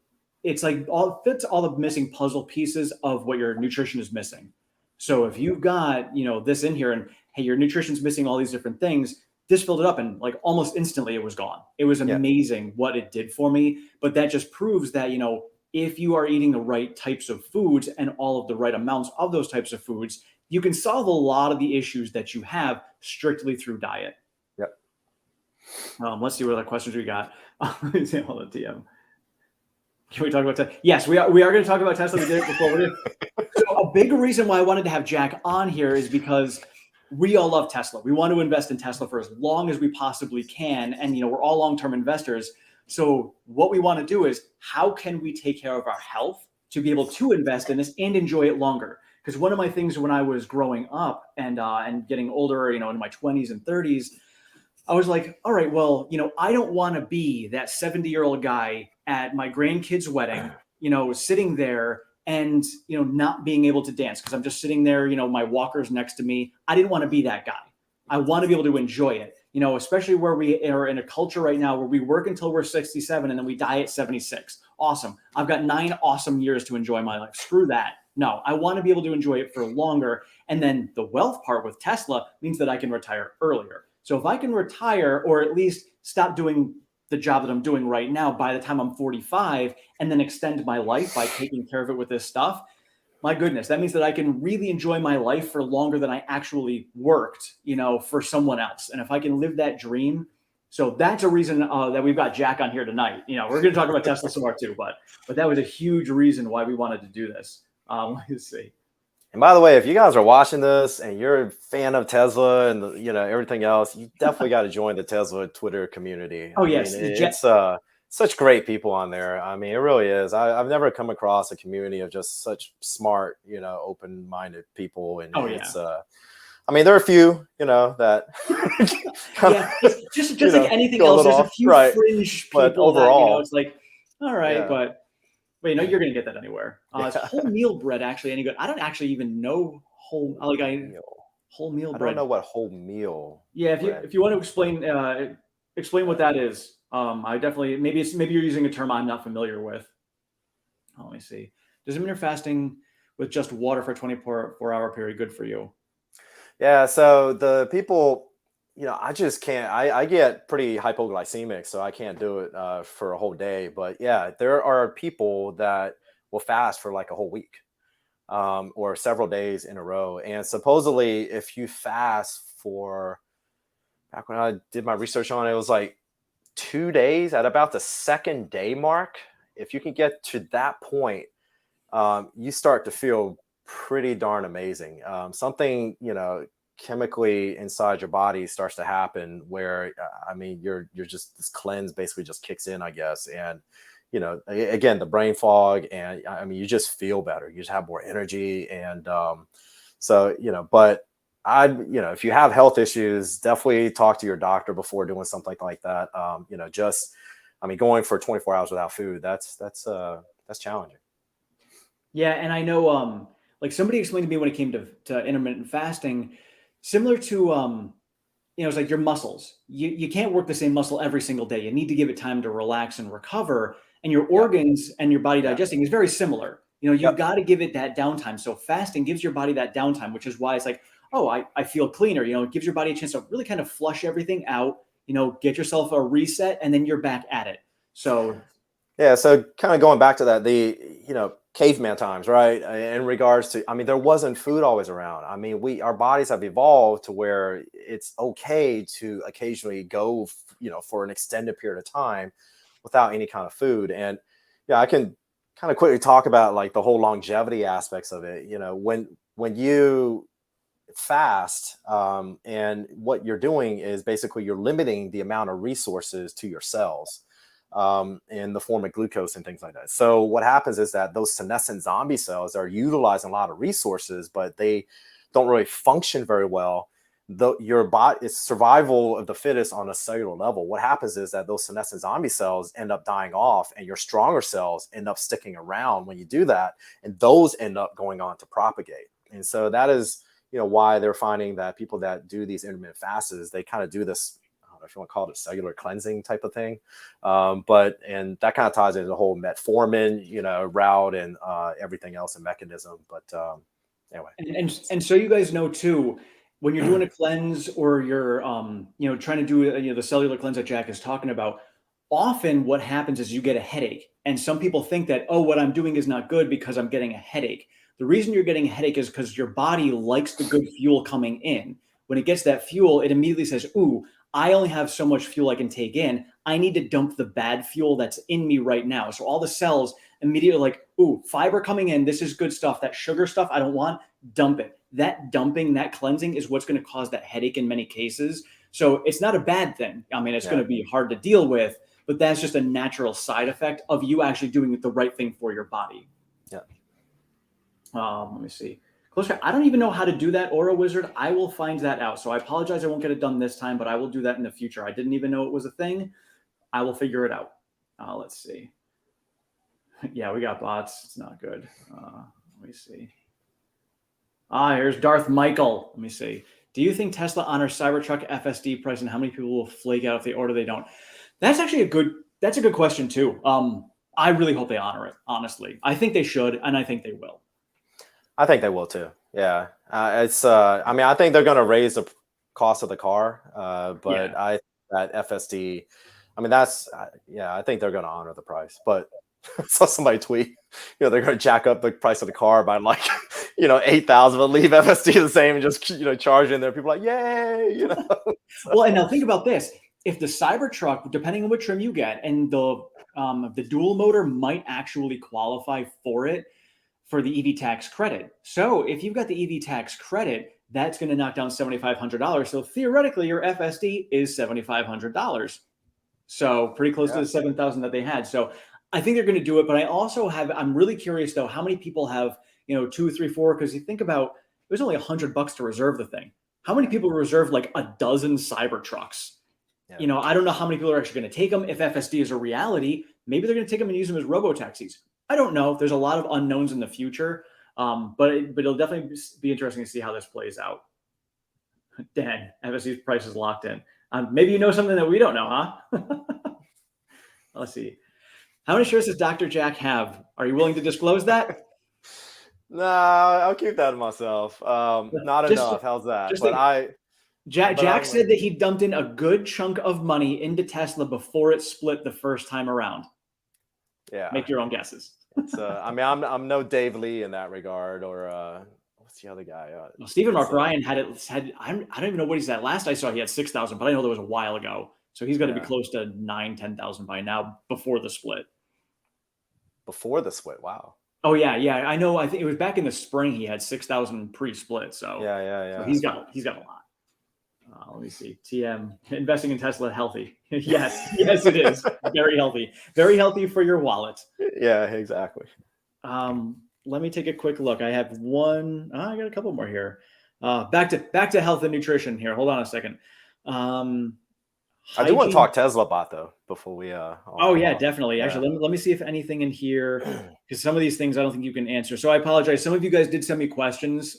it's like fits all the missing puzzle pieces of what your nutrition is missing. So if you've got, you know, this in here, and hey, your nutrition's missing all these different things, this filled it up, and like almost instantly it was gone. It was amazing what it did for me. But that just proves that, you know, if you are eating the right types of foods and all of the right amounts of those types of foods, you can solve a lot of the issues that you have strictly through diet. Yep. Let's see what other questions we got. Hold on, TM. Can we talk about Tesla? Yes, we are going to talk about Tesla. We did it before. So a big reason why I wanted to have Jack on here is because we all love Tesla. We want to invest in Tesla for as long as we possibly can. And, you know, we're all long-term investors. So what we want to do is, how can we take care of our health to be able to invest in this and enjoy it longer? Because one of my things when I was growing up and getting older, you know, in my 20s and 30s, I was like, all right, well, you know, I don't want to be that 70-year-old guy at my grandkid's wedding, you know, sitting there and, not being able to dance because I'm just sitting there, my walker's next to me. I didn't want to be that guy. I want to be able to enjoy it, especially where we are in a culture right now where we work until we're 67 and then we die at 76. Awesome. I've got 9 awesome years to enjoy my life. Screw that. No, I want to be able to enjoy it for longer. And then the wealth part with Tesla means that I can retire earlier. So if I can retire or at least stop doing the job that I'm doing right now by the time I'm 45 and then extend my life by taking care of it with this stuff, my goodness, that means that I can really enjoy my life for longer than I actually worked, for someone else. And if I can live that dream, so that's a reason that we've got Jack on here tonight. We're going to talk about Tesla some more too, but that was a huge reason why we wanted to do this. Let's see. And by the way, if you guys are watching this and you're a fan of Tesla and everything else, you definitely got to join the Tesla Twitter community. Oh, yes. It's such great people on there. I mean, it really is. I've never come across a community of just such smart, open-minded people. And it's I mean, there are a few, that just like anything else, there's a few fringe people but overall, that, it's like, all right, but you're going to get that anywhere. Is wholemeal bread actually any good? I don't actually even know wholemeal bread. I don't know what wholemeal. Yeah, if you want to explain what that is, I definitely maybe you're using a term I'm not familiar with. Let me see. Does intermittent fasting with just water for a 24-hour period good for you? Yeah. So the people, I just can't. I get pretty hypoglycemic, so I can't do it for a whole day. But yeah, there are people that will fast for like a whole week or several days in a row. And supposedly, if you fast for, back when I did my research on it, it was like 2 days at about the 2nd day mark. If you can get to that point, you start to feel pretty darn amazing. Something, chemically inside your body starts to happen where, you're just, this cleanse basically just kicks in, I guess. And, again, the brain fog, and you just feel better. You just have more energy. And but if you have health issues, definitely talk to your doctor before doing something like that. Going for 24 hours without food, that's challenging. Yeah. And I know, like somebody explained to me when it came to intermittent fasting, similar to, it's like your muscles. You can't work the same muscle every single day. You need to give it time to relax and recover. And your organs and your body digesting is very similar. You've got to give it that downtime. So fasting gives your body that downtime, which is why it's like, oh, I feel cleaner. It gives your body a chance to really kind of flush everything out, get yourself a reset, and then you're back at it. So yeah, so kind of going back to that, the caveman times, right? In regards to, there wasn't food always around. Our bodies have evolved to where it's okay to occasionally go, for an extended period of time without any kind of food. And I can kind of quickly talk about like the whole longevity aspects of it. When you fast, and what you're doing is basically you're limiting the amount of resources to your cells. In the form of glucose and things like that. So what happens is that those senescent zombie cells are utilizing a lot of resources, but they don't really function very well. Your body is survival of the fittest on a cellular level. What happens is that those senescent zombie cells end up dying off, and your stronger cells end up sticking around when you do that, and those end up going on to propagate. And so that is, why they're finding that people that do these intermittent fasts, they kind of do this, if you want to call it a cellular cleansing type of thing. And that kind of ties into the whole metformin, route and everything else and mechanism. But anyway. And so you guys know too, when you're doing a cleanse or you're, trying to do, the cellular cleanse that Jack is talking about, often what happens is you get a headache. And some people think that, oh, what I'm doing is not good because I'm getting a headache. The reason you're getting a headache is because your body likes the good fuel coming in. When it gets that fuel, it immediately says, ooh, I only have so much fuel I can take in. I need to dump the bad fuel that's in me right now. So all the cells immediately like, ooh, fiber coming in. This is good stuff. That sugar stuff I don't want, dump it. That dumping, that cleansing is what's going to cause that headache in many cases. So it's not a bad thing. It's going to be hard to deal with, but that's just a natural side effect of you actually doing the right thing for your body. Yeah. Let me see. I don't even know how to do that, Aura Wizard. I will find that out. So I apologize I won't get it done this time, but I will do that in the future. I didn't even know it was a thing. I will figure it out. Let's see. Yeah, we got bots. It's not good. Let me see. Here's Darth Michael. Let me see. Do you think Tesla honors Cybertruck FSD price, and how many people will flake out if they order they don't? That's actually that's a good question too. I really hope they honor it, honestly. I think they should, and I think they will. I think they will too. Yeah. I mean, I think they're going to raise the cost of the car. But Yeah. I, that FSD, I mean, yeah, I think they're going to honor the price. But I saw somebody tweet, they're going to jack up the price of the car by like, 8,000, but leave FSD the same and just, charge in there. People are like, yay, Well, and now think about this. If the Cybertruck, depending on what trim you get, and the dual motor might actually qualify for it, for the EV tax credit. So if you've got the EV tax credit, that's going to knock down $7,500. So theoretically, your FSD is $7,500. So pretty close to the 7,000 that they had. So I think they're going to do it. But I'm really curious though, how many people have, 2, 3, 4? Because you think about, it was only $100 to reserve the thing. How many people reserve like a dozen Cybertrucks? Yeah. I don't know how many people are actually going to take them. If FSD is a reality, maybe they're going to take them and use them as robo-taxis. I don't know. There's a lot of unknowns in the future, but it'll definitely be interesting to see how this plays out. Dan, FSD's price is locked in. Maybe you know something that we don't know, huh? Let's see. How many shares does Dr. Jack have? Are you willing to disclose that? No, I'll keep that to myself. Not enough. How's that? Jack said that he dumped in a good chunk of money into Tesla before it split the first time around. Yeah. Make your own guesses. I mean, I'm no Dave Lee in that regard, or what's the other guy? Stephen Mark Ryan had I don't even know what he's at. Last I saw, he had 6,000, but I know that was a while ago. So he's got to be close to 9,000, 10,000 by now before the split. Before the split, wow. Oh yeah, I know. I think it was back in the spring. He had 6,000 pre-split. So yeah. So he's got a lot. Let me see. TM, investing in Tesla, healthy. Yes, it is. Very healthy for your wallet. Yeah, exactly. Let me take a quick look. I have one. I got a couple more here. Back to health and nutrition here. Hold on a second. I do want to talk Tesla bot though before we. Oh yeah, definitely. Yeah. Actually, let me see if anything in here, because some of these things I don't think you can answer. So I apologize. Some of you guys did send me questions.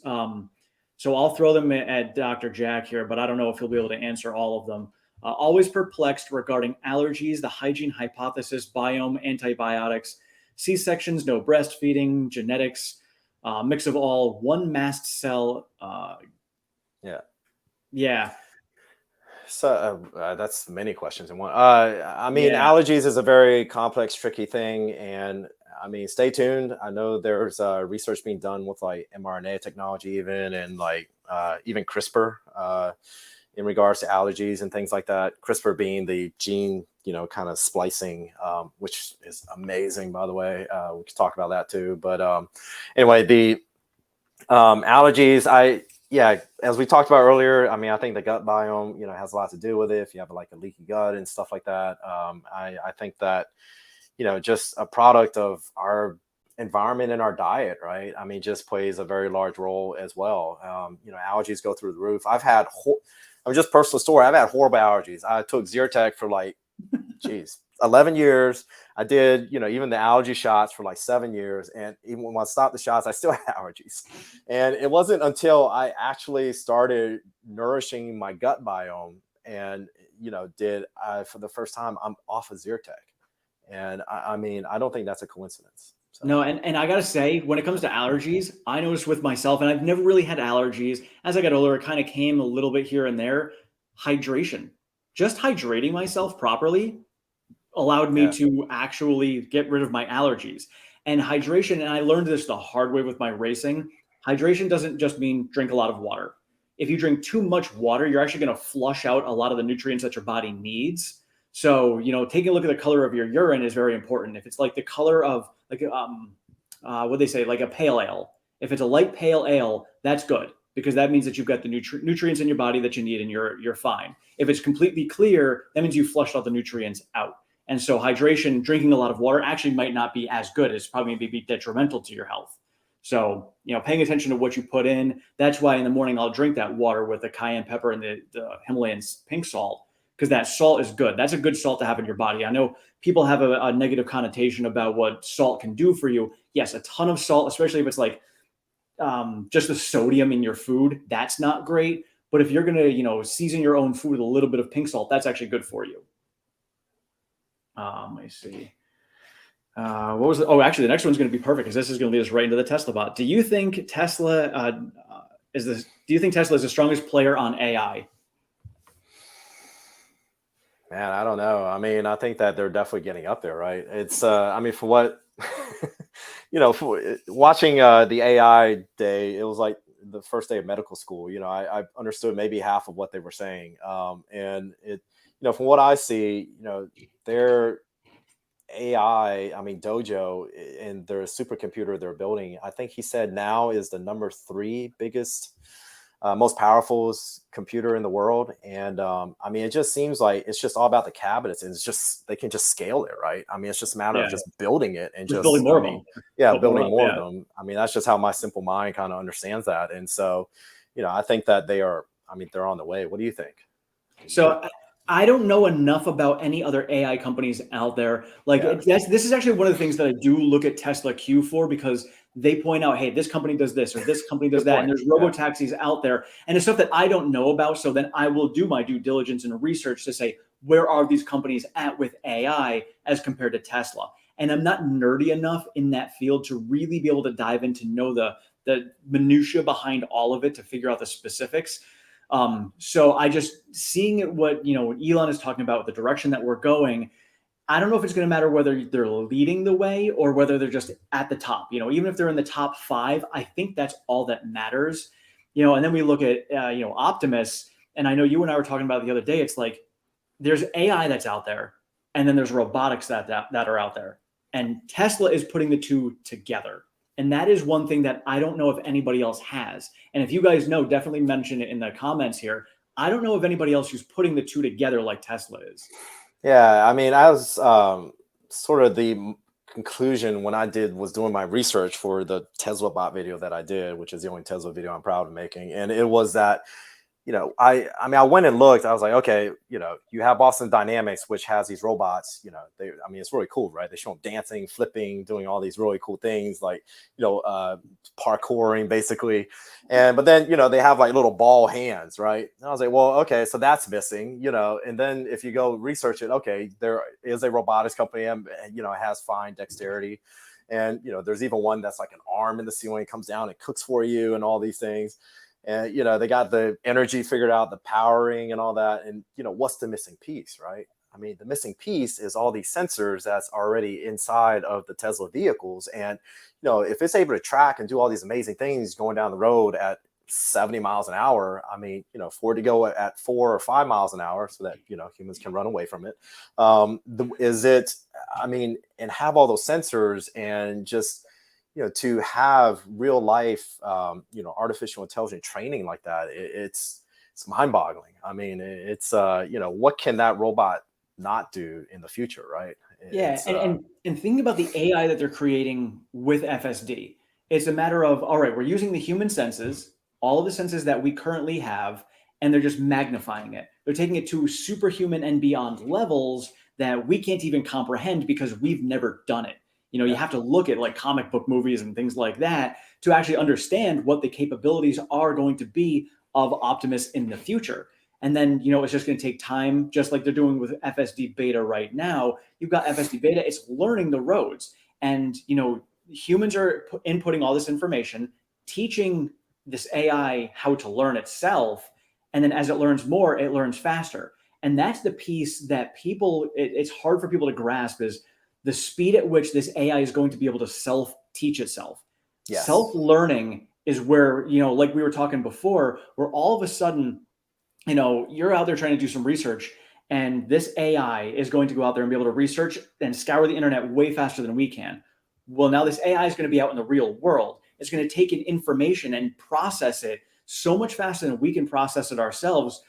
So I'll throw them at Dr. Jack here, but I don't know if he'll be able to answer all of them. Always perplexed regarding allergies, the hygiene hypothesis, biome, antibiotics, C-sections, no breastfeeding, genetics, mix of all, one mast cell. Yeah. So that's many questions in one. I mean, allergies is a very complex, tricky thing, and I mean, stay tuned. I know there's research being done with like mRNA technology, even CRISPR in regards to allergies and things like that. CRISPR being the gene, kind of splicing, which is amazing, by the way. We could talk about that too. But anyway, the allergies, as we talked about earlier, I mean, I think the gut biome, has a lot to do with it. If you have like a leaky gut and stuff like that, I think that, just a product of our environment and our diet, right? I mean, just plays a very large role as well. Allergies go through the roof. I'm just personal story. I've had horrible allergies. I took Zyrtec for like, 11 years. I did, even the allergy shots for like 7 years. And even when I stopped the shots, I still had allergies. And it wasn't until I actually started nourishing my gut biome and, for the first time, I'm off of Zyrtec. And I mean, I don't think that's a coincidence. So. No, and I got to say, when it comes to allergies, I noticed with myself, and I've never really had allergies. As I got older, it kind of came a little bit here and there. Hydration. Just hydrating myself properly allowed me to actually get rid of my allergies. And hydration, and I learned this the hard way with my racing, hydration doesn't just mean drink a lot of water. If you drink too much water, you're actually going to flush out a lot of the nutrients that your body needs. So, taking a look at the color of your urine is very important. If it's like the color of what they say, like a pale ale, if it's a light pale ale, that's good, because that means that you've got the nutrients in your body that you need and you're fine. If it's completely clear, that means you flushed all the nutrients out. And so hydration, drinking a lot of water actually might not be as good. It's probably going to be detrimental to your health. So, paying attention to what you put in. That's why in the morning I'll drink that water with the cayenne pepper and the Himalayan pink salt, because that salt is good. That's a good salt to have in your body. I know people have a negative connotation about what salt can do for you. Yes, a ton of salt, especially if it's like just the sodium in your food, that's not great. But if you're going to, season your own food with a little bit of pink salt, that's actually good for you. Let me see. What was it? Oh, actually, the next one's going to be perfect because this is going to lead us right into the Tesla bot. Do you think Tesla do you think Tesla is the strongest player on AI? Man, I don't know. I mean, I think that they're definitely getting up there, right? It's, I mean, for what, for watching the AI day, it was like the first day of medical school. I understood maybe half of what they were saying. And from what I see, their AI, I mean, Dojo and their supercomputer they're building, I think he said now is the number 3 biggest most powerful computer in the world. And I mean, it just seems like it's just all about the cabinets, and it's just they can just scale it, right? I mean, it's just a matter of just building it and just building more of them. Building more of them. I mean, that's just how my simple mind kind of understands that. And so, I think that they're on the way. What do you think? So I don't know enough about any other AI companies out there. This is actually one of the things that I do look at Tesla Q for, because they point out, hey, this company does this or this company does that. And there's robotaxis out there and it's stuff that I don't know about. So then I will do my due diligence and research to say, where are these companies at with AI as compared to Tesla? And I'm not nerdy enough in that field to really be able to dive in to know the minutia behind all of it to figure out the specifics. So I just seeing what Elon is talking about, the direction that we're going. I don't know if it's going to matter whether they're leading the way or whether they're just at the top. Even if they're in the top 5, I think that's all that matters. And then we look at Optimus, and I know you and I were talking about it the other day. It's like there's AI that's out there, and then there's robotics that are out there, and Tesla is putting the two together. And that is one thing that I don't know if anybody else has. And if you guys know, definitely mention it in the comments here. I don't know of anybody else who's putting the two together like Tesla is. Yeah, I mean, I was sort of the conclusion when I was doing my research for the Tesla bot video that I did, which is the only Tesla video I'm proud of making. And it was that, I went and looked. I was like, okay, you have Boston Dynamics, which has these robots. It's really cool, right? They show them dancing, flipping, doing all these really cool things, like parkouring, basically. But then they have like little ball hands, right? And I was like, well, okay, so that's missing, And then if you go research it, okay, there is a robotics company, and it has fine dexterity, and there's even one that's like an arm in the ceiling, comes down and cooks for you, and all these things. And, they got the energy figured out, the powering and all that. And, what's the missing piece, right? I mean, the missing piece is all these sensors that's already inside of the Tesla vehicles. And, if it's able to track and do all these amazing things going down the road at 70 miles an hour, I mean, for it to go at 4 or 5 miles an hour so that, humans can run away from it. And have all those sensors and just, to have real life, artificial intelligence training like that, it's mind boggling. I mean, it's, what can that robot not do in the future, right? And thinking about the AI that they're creating with FSD, it's a matter of, all right, we're using the human senses, all of the senses that we currently have, and they're just magnifying it. They're taking it to superhuman and beyond levels that we can't even comprehend because we've never done it. You have to look at like comic book movies and things like that to actually understand what the capabilities are going to be of Optimus in the future. And then, it's just going to take time, just like they're doing with FSD beta right now. You've got FSD beta, it's learning the roads. And, humans are inputting all this information, teaching this AI how to learn itself. And then as it learns more, it learns faster. And that's the piece that it's hard for people to grasp, is the speed at which this AI is going to be able to self-teach itself. Yes. Self-learning is where, like we were talking before, where all of a sudden, you're out there trying to do some research, and this AI is going to go out there and be able to research and scour the internet way faster than we can. Well, now this AI is going to be out in the real world. It's going to take in information and process it so much faster than we can process it ourselves.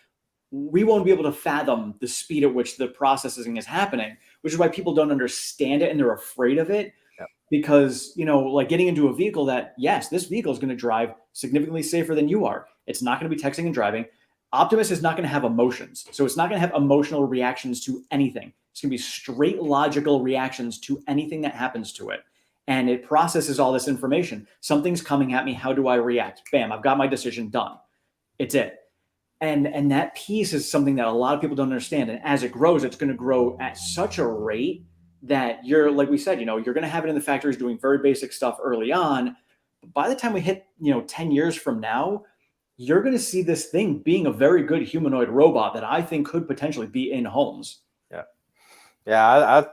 We won't be able to fathom the speed at which the processing is happening, which is why people don't understand it and they're afraid of it. Yep. Because, like getting into a vehicle that, yes, this vehicle is going to drive significantly safer than you are. It's not going to be texting and driving. Optimus is not going to have emotions. So it's not going to have emotional reactions to anything. It's going to be straight logical reactions to anything that happens to it. And it processes all this information. Something's coming at me. How do I react? Bam, I've got my decision done. It's it. And that piece is something that a lot of people don't understand. And as it grows, it's going to grow at such a rate that you're, like we said, you're going to have it in the factories doing very basic stuff early on. But by the time we hit, 10 years from now, you're going to see this thing being a very good humanoid robot that I think could potentially be in homes. Yeah. Yeah.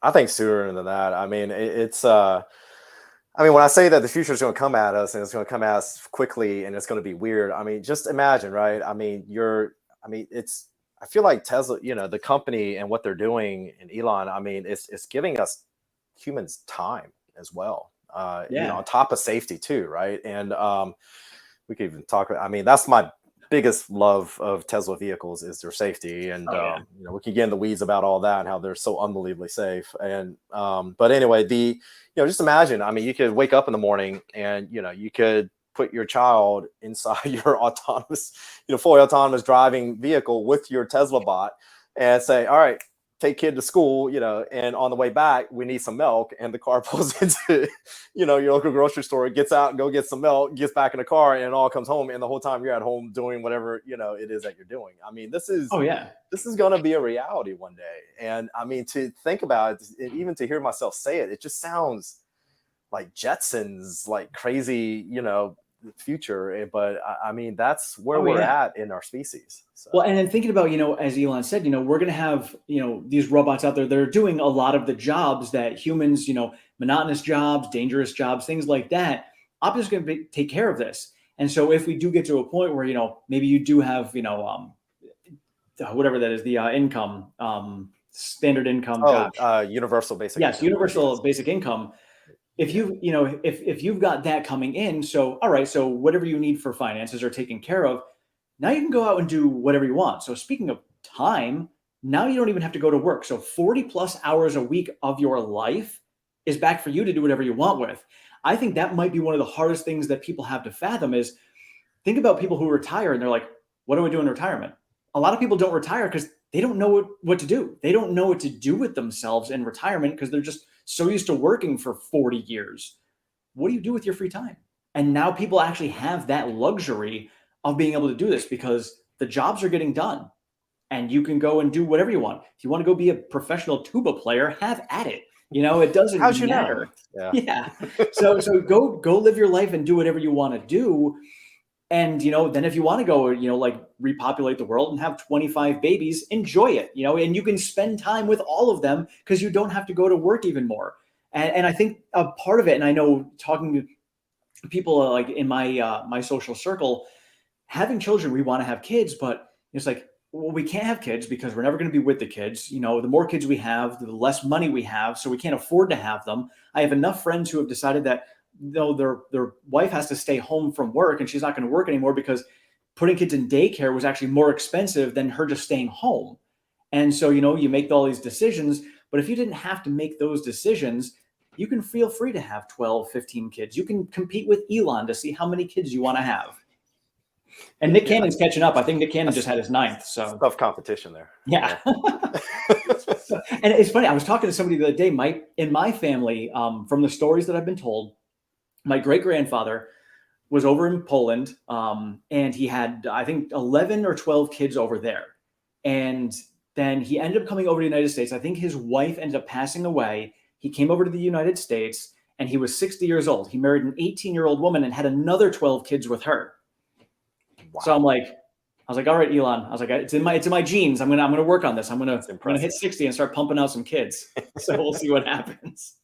I think sooner than that. I mean, when I say that the future is going to come at us and it's going to come at us quickly and it's going to be weird, I mean, just imagine, right? I feel like Tesla, the company and what they're doing in Elon, I mean, it's giving us humans time as well, on top of safety too, right? And we could even talk about, I mean, that's my biggest love of Tesla vehicles is their safety. And, we can get in the weeds about all that and how they're so unbelievably safe. And, but anyway, just imagine, I mean, you could wake up in the morning and, you could put your child inside your autonomous, fully autonomous driving vehicle with your Tesla bot and say, all right, take kid to school, and on the way back, we need some milk. And the car pulls into, your local grocery store, gets out and go get some milk, gets back in the car, and it all comes home. And the whole time you're at home doing whatever, it is that you're doing. I mean, this is going to be a reality one day. And I mean, to think about it, even to hear myself say it, it just sounds like Jetsons, like crazy, future. But I mean, that's where we're at in our species. So. Well, and then thinking about, as Elon said, we're going to have, these robots out there that are doing a lot of the jobs that humans, monotonous jobs, dangerous jobs, things like that. Optimus is going to take care of this. And so if we do get to a point where, maybe you do have, whatever that is, the income, standard income. Universal basic. Yes, universal basic income. If you, if you've got that coming in, so, all right, so whatever you need for finances are taken care of. Now you can go out and do whatever you want. So speaking of time, now you don't even have to go to work. So 40 plus hours a week of your life is back for you to do whatever you want with. I think that might be one of the hardest things that people have to fathom is think about people who retire and they're like, what do I do in retirement? A lot of people don't retire because they don't know what to do. They don't know what to do with themselves in retirement because they're just so used to working for 40 years. What do you do with your free time? And now people actually have that luxury of being able to do this because the jobs are getting done and you can go and do whatever you want. If you want to go be a professional tuba player, have at it. It doesn't matter. Yeah. So go live your life and do whatever you want to do. And, then if you want to go, like repopulate the world and have 25 babies, enjoy it, and you can spend time with all of them because you don't have to go to work even more. And I think a part of it, and I know talking to people like in my social circle, having children, we want to have kids, but it's like, well, we can't have kids because we're never going to be with the kids. The more kids we have, the less money we have, so we can't afford to have them. I have enough friends who have decided that their wife has to stay home from work and she's not going to work anymore because putting kids in daycare was actually more expensive than her just staying home. And so, you make all these decisions, but if you didn't have to make those decisions, you can feel free to have 12, 15 kids. You can compete with Elon to see how many kids you want to have. And Nick Cannon's catching up. I think Nick Cannon just had his 9th. So tough competition there. Yeah. And it's funny. I was talking to somebody the other day. In my family, from the stories that I've been told, my great grandfather was over in Poland, and he had, I think, 11 or 12 kids over there. And then he ended up coming over to the United States. I think his wife ended up passing away. He came over to the United States, and he was 60 years old. He married an 18-year-old woman and had another 12 kids with her. Wow. So I was like, all right, Elon. I was like, it's in my genes. I'm gonna work on this. I'm gonna hit 60 and start pumping out some kids. So we'll see what happens.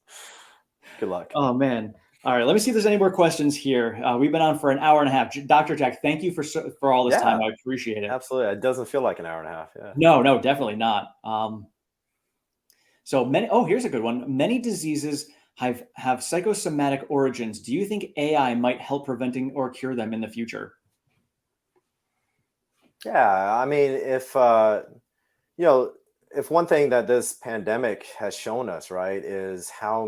Good luck. Oh man. All right. Let me see if there's any more questions here. We've been on for an hour and a half. Dr. Jack, thank you for all this time. I appreciate it. Absolutely. It doesn't feel like an hour and a half. Yeah. No, definitely not. So many. Oh, here's a good one. Many diseases have psychosomatic origins. Do you think AI might help preventing or cure them in the future? Yeah, I mean, if one thing that this pandemic has shown us, right, is how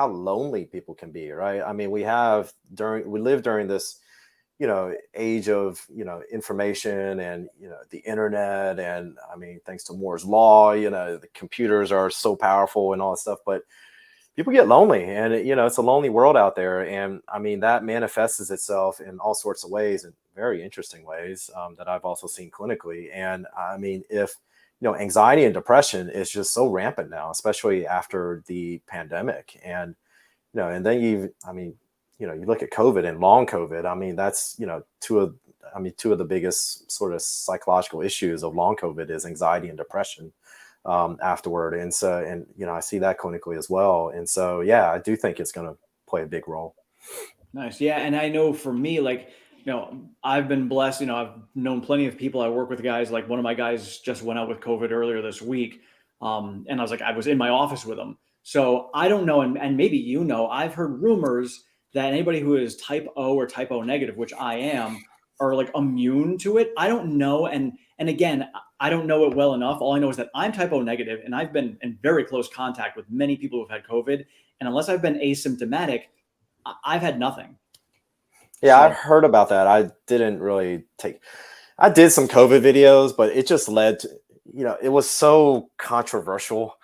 lonely people can be, right? I mean, we live during this, age of, information and, the internet. And I mean, thanks to Moore's law, the computers are so powerful and all that stuff, but people get lonely, and it's a lonely world out there. And I mean, that manifests itself in all sorts of ways, in very interesting ways, that I've also seen clinically. And I mean, if anxiety and depression is just so rampant now, especially after the pandemic. And and then you look at COVID and long COVID. I mean, that's two of the biggest sort of psychological issues of long COVID is anxiety and depression afterward. And so, I see that clinically as well. And so, yeah, I do think it's going to play a big role. Nice. Yeah. And I know for me, like, I've been blessed. I've known plenty of people. I work with guys, like one of my guys just went out with COVID earlier this week. And I was in my office with him. So I don't know. And maybe, I've heard rumors that anybody who is type O or type O negative, which I am, are like immune to it. I don't know. And again, I don't know it well enough. All I know is that I'm type O negative, and I've been in very close contact with many people who've had COVID. And unless I've been asymptomatic, I've had nothing. Yeah, So, I've heard about that. I did some COVID videos, but it just led to, it was so controversial.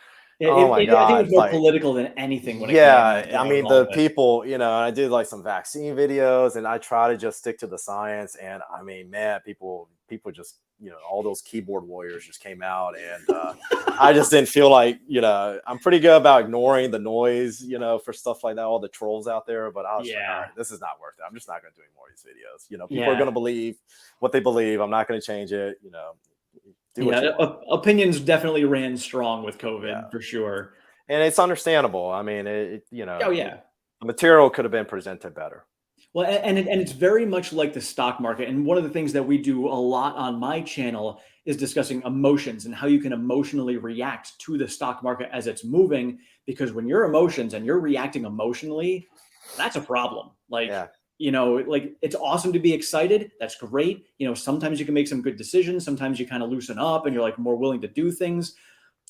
Oh my I think it God. was more political than anything when it came, Yeah, I mean, with all the of it. people, I did like some vaccine videos, and I try to just stick to the science. And I mean, man, people just, all those keyboard warriors just came out, and I just didn't feel like, I'm pretty good about ignoring the noise, for stuff like that, all the trolls out there. But I was like, all right, this is not worth it. I'm just not going to do any more of these videos. People are going to believe what they believe. I'm not going to change it. Do what you want. Opinions definitely ran strong with COVID, for sure. And it's understandable. I mean, Oh yeah. the material could have been presented better. Well, and it's very much like the stock market. And one of the things that we do a lot on my channel is discussing emotions and how you can emotionally react to the stock market as it's moving. Because when your emotions and you're reacting emotionally, that's a problem. Like, like it's awesome to be excited. That's great. Sometimes you can make some good decisions. Sometimes you kind of loosen up and you're like more willing to do things.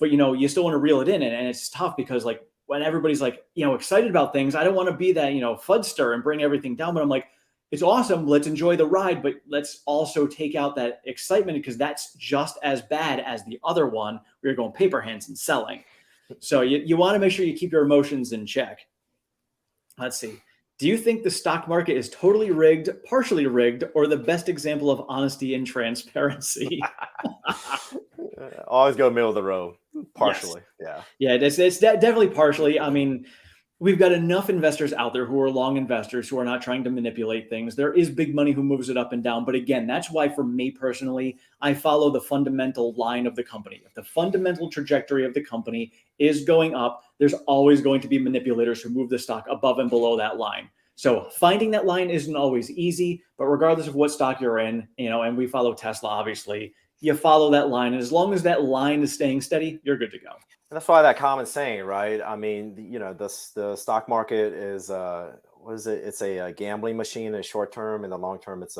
But, you still want to reel it in. And it's tough because like, when everybody's like, excited about things, I don't want to be that, fudster and bring everything down. But I'm like, it's awesome. Let's enjoy the ride, but let's also take out that excitement because that's just as bad as the other one where you're going paper hands and selling. So you want to make sure you keep your emotions in check. Let's see. Do you think the stock market is totally rigged, partially rigged, or the best example of honesty and transparency? Always go middle of the road, partially. Yes. Yeah, it's definitely partially. I mean, we've got enough investors out there who are long investors who are not trying to manipulate things. There is big money who moves it up and down. But again, that's why for me personally, I follow the fundamental line of the company. If the fundamental trajectory of the company is going up, there's always going to be manipulators who move the stock above and below that line. So finding that line isn't always easy, but regardless of what stock you're in, and we follow Tesla, obviously, you follow that line. And as long as that line is staying steady, you're good to go. And that's why that common saying, right? I mean, the stock market is, what is it? It's a gambling machine in the short term. In the long term, it's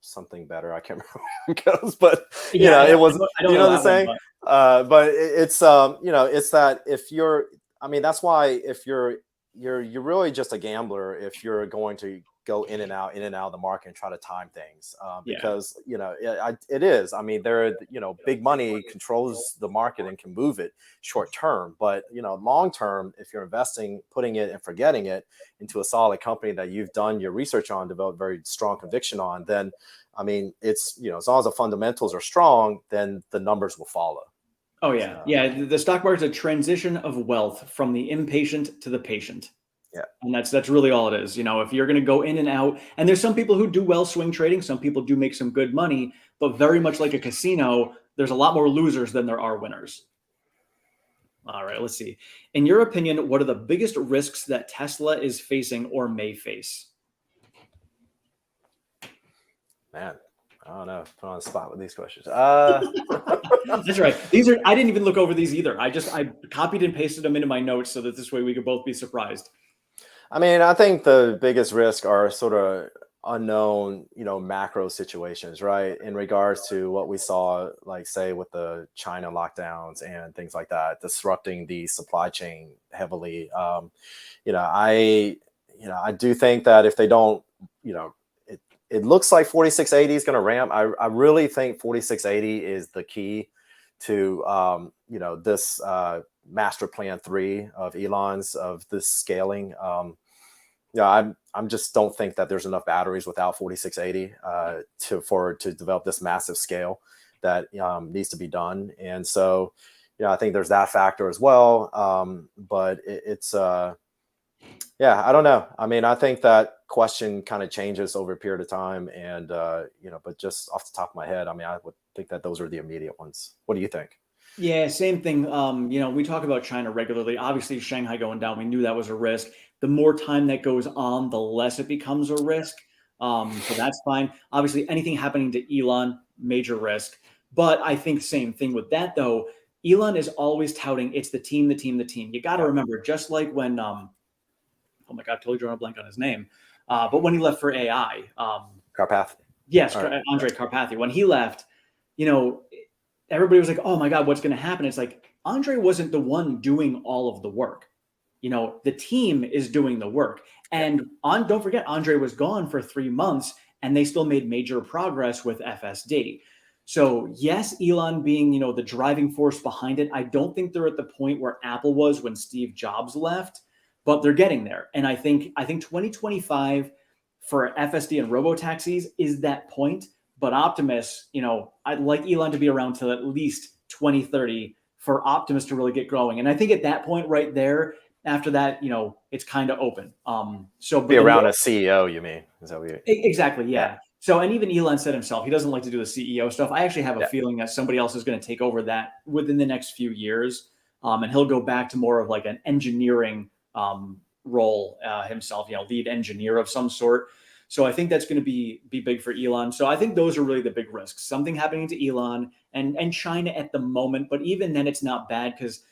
something better. I can't remember how it goes, but it was, I don't know the saying. But it's it's that if you're, I mean, that's why if you're really just a gambler if you're going to go in and out of the market and try to time things, because it is. I mean, big money controls the market and can move it short term, but long term, if you're investing, putting it and forgetting it into a solid company that you've done your research on, developed very strong conviction on, then I mean, it's as long as the fundamentals are strong, then the numbers will follow. Oh yeah, yeah. The stock market is a transition of wealth from the impatient to the patient. Yeah. And that's really all it is. If you're going to go in and out, and there's some people who do well swing trading, some people do make some good money, but very much like a casino, there's a lot more losers than there are winners. All right, let's see. In your opinion, what are the biggest risks that Tesla is facing or may face? Man, I don't know. Put on the spot with these questions. That's right. I didn't even look over these either. I copied and pasted them into my notes so that this way we could both be surprised. I mean, I think the biggest risk are sort of unknown, macro situations, right? In regards to what we saw, like say with the China lockdowns and things like that, disrupting the supply chain heavily. I do think that if they don't, it looks like 4680 is going to ramp. I really think 4680 is the key to this master plan 3 of Elon's, of this scaling. I'm just don't think that there's enough batteries without 4680 to develop this massive scale that needs to be done. And so I think there's that factor as well. But it's I don't know. I mean, I think that question kind of changes over a period of time, and but just off the top of my head, I mean, I would think that those are the immediate ones. What do you think? Yeah, same thing. We talk about China regularly. Obviously, Shanghai going down, we knew that was a risk. The more time that goes on, the less it becomes a risk. So that's fine. Obviously, anything happening to Elon, major risk. But I think same thing with that, though. Elon is always touting it's the team, the team, the team. You got to remember, just like when, oh my God, totally drawing a blank on his name. But when he left for AI, Carpath. yes, Andre Karpathy, when he left, everybody was like, oh my God, what's going to happen? It's like, Andre wasn't the one doing all of the work. The team is doing the work. And don't forget, Andre was gone for 3 months and they still made major progress with FSD. So yes, Elon being, the driving force behind it, I don't think they're at the point where Apple was when Steve Jobs left, but they're getting there. And I think 2025 for FSD and robotaxis is that point. But Optimus, I'd like Elon to be around till at least 2030 for Optimus to really get growing. And I think at that point right there, after that, it's kind of open. So be around a CEO, you mean? Is that what you... Exactly, yeah. So, and even Elon said himself, he doesn't like to do the CEO stuff. I actually have a feeling that somebody else is going to take over that within the next few years. And he'll go back to more of like an engineering role himself, lead engineer of some sort. So I think that's going to be big for Elon. So I think those are really the big risks. Something happening to Elon and China at the moment. But even then, it's not bad because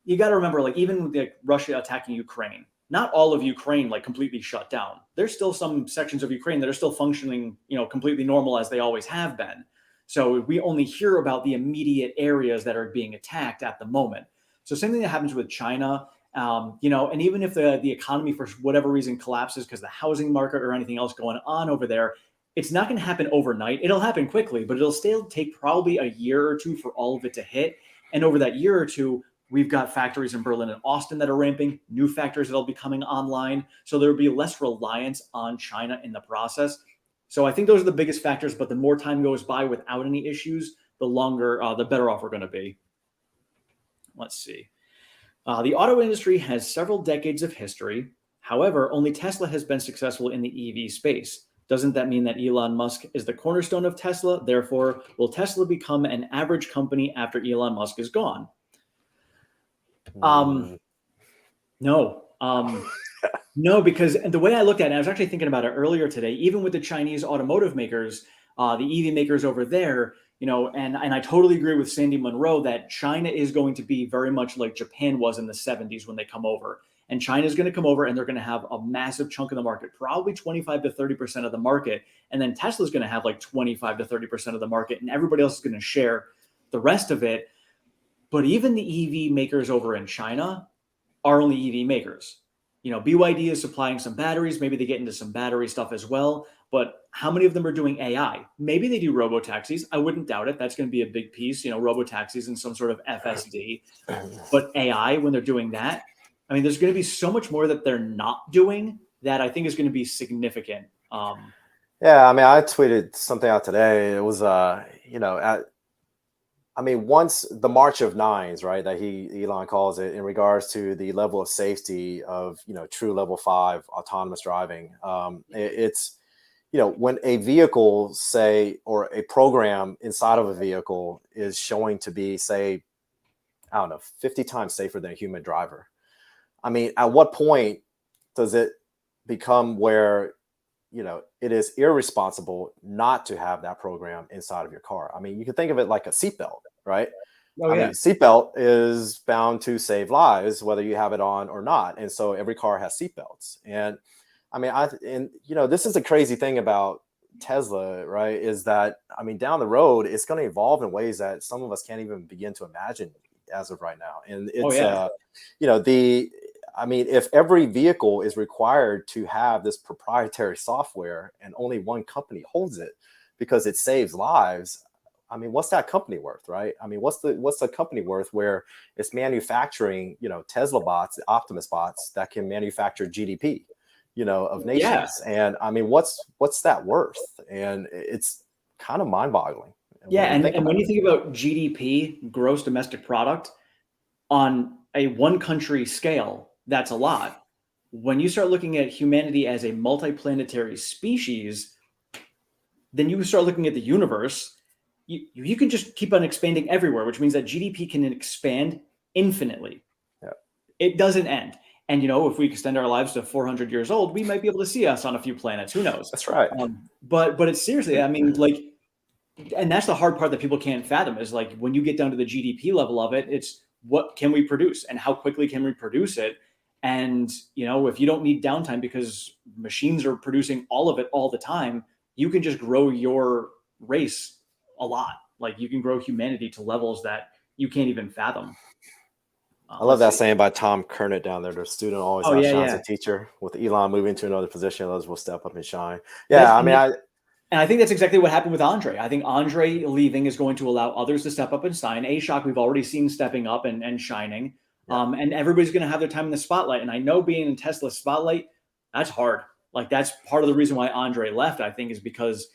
you got to remember, like even with Russia attacking Ukraine, not all of Ukraine like completely shut down. There's still some sections of Ukraine that are still functioning, completely normal as they always have been. So we only hear about the immediate areas that are being attacked at the moment. So same thing that happens with China. And even if the economy for whatever reason collapses because the housing market or anything else going on over there, it's not going to happen overnight. It'll happen quickly, but it'll still take probably a year or two for all of it to hit. And over that year or two, we've got factories in Berlin and Austin that are ramping, new factories that'll be coming online. So there will be less reliance on China in the process. So I think those are the biggest factors, but the more time goes by without any issues, the better off we're going to be. Let's see. The auto industry has several decades of history. However, only Tesla has been successful in the EV space. Doesn't that mean that Elon Musk is the cornerstone of Tesla? Therefore, will Tesla become an average company after Elon Musk is gone? No. No, because the way I looked at it, I was actually thinking about it earlier today, even with the Chinese automotive makers, the EV makers over there, and I totally agree with Sandy Munro that China is going to be very much like Japan was in the 70s when they come over. And China is going to come over and they're going to have a massive chunk of the market, probably 25 to 30% of the market. And then Tesla's going to have like 25 to 30% of the market, and everybody else is going to share the rest of it. But even the EV makers over in China are only EV makers. BYD is supplying some batteries. Maybe they get into some battery stuff as well. But how many of them are doing AI? Maybe they do robotaxis. I wouldn't doubt it. That's going to be a big piece, robotaxis and some sort of FSD. But AI, when they're doing that, I mean, there's going to be so much more that they're not doing that I think is going to be significant. Yeah, I mean, I tweeted something out today. It was, once the March of Nines, right, that Elon calls it, in regards to the level of safety of, true level 5 autonomous driving, it's, when a vehicle, say, or a program inside of a vehicle is showing to be, say, I don't know, 50 times safer than a human driver. I mean, at what point does it become where, it is irresponsible not to have that program inside of your car? I mean, you can think of it like a seatbelt, right? Oh, yeah. I mean, seatbelt is bound to save lives, whether you have it on or not. And so every car has seatbelts. And I mean, this is the crazy thing about Tesla, right? Is that, I mean, down the road, it's going to evolve in ways that some of us can't even begin to imagine as of right now. And it's, I mean, if every vehicle is required to have this proprietary software and only one company holds it because it saves lives, I mean, what's that company worth, right? I mean, what's the company worth where it's manufacturing, Tesla bots, Optimus bots that can manufacture GDP, of Yeah. nations? And I mean, what's that worth? And it's kind of mind-boggling Yeah. when you think And when about you it. think about GDP, gross domestic product, on a one country scale, that's a lot. When you start looking at humanity as a multiplanetary species, then you start looking at the universe. You can just keep on expanding everywhere, which means that GDP can expand infinitely. Yeah, It doesn't end. And if we extend our lives to 400 years old, we might be able to see us on a few planets. Who knows? that's right. But it's seriously, I mean, and that's the hard part that people can't fathom is like when you get down to the GDP level of it, it's what can we produce and how quickly can we produce it? And if you don't need downtime because machines are producing all of it all the time, you can just grow your race a lot. Like you can grow humanity to levels that you can't even fathom. I love Let's that see. saying by Tom Kernet down there. The student always Oh yeah, outshines yeah. the teacher. With Elon moving to another position, others will step up and shine. That's Yeah, I mean, and I think that's exactly what happened with Andre. I think Andre leaving is going to allow others to step up and shine. A-Shock, we've already seen stepping up and shining. yeah, And everybody's going to have their time in the spotlight. And I know being in Tesla's spotlight, that's hard. Like that's part of the reason why Andre left, I think, is because,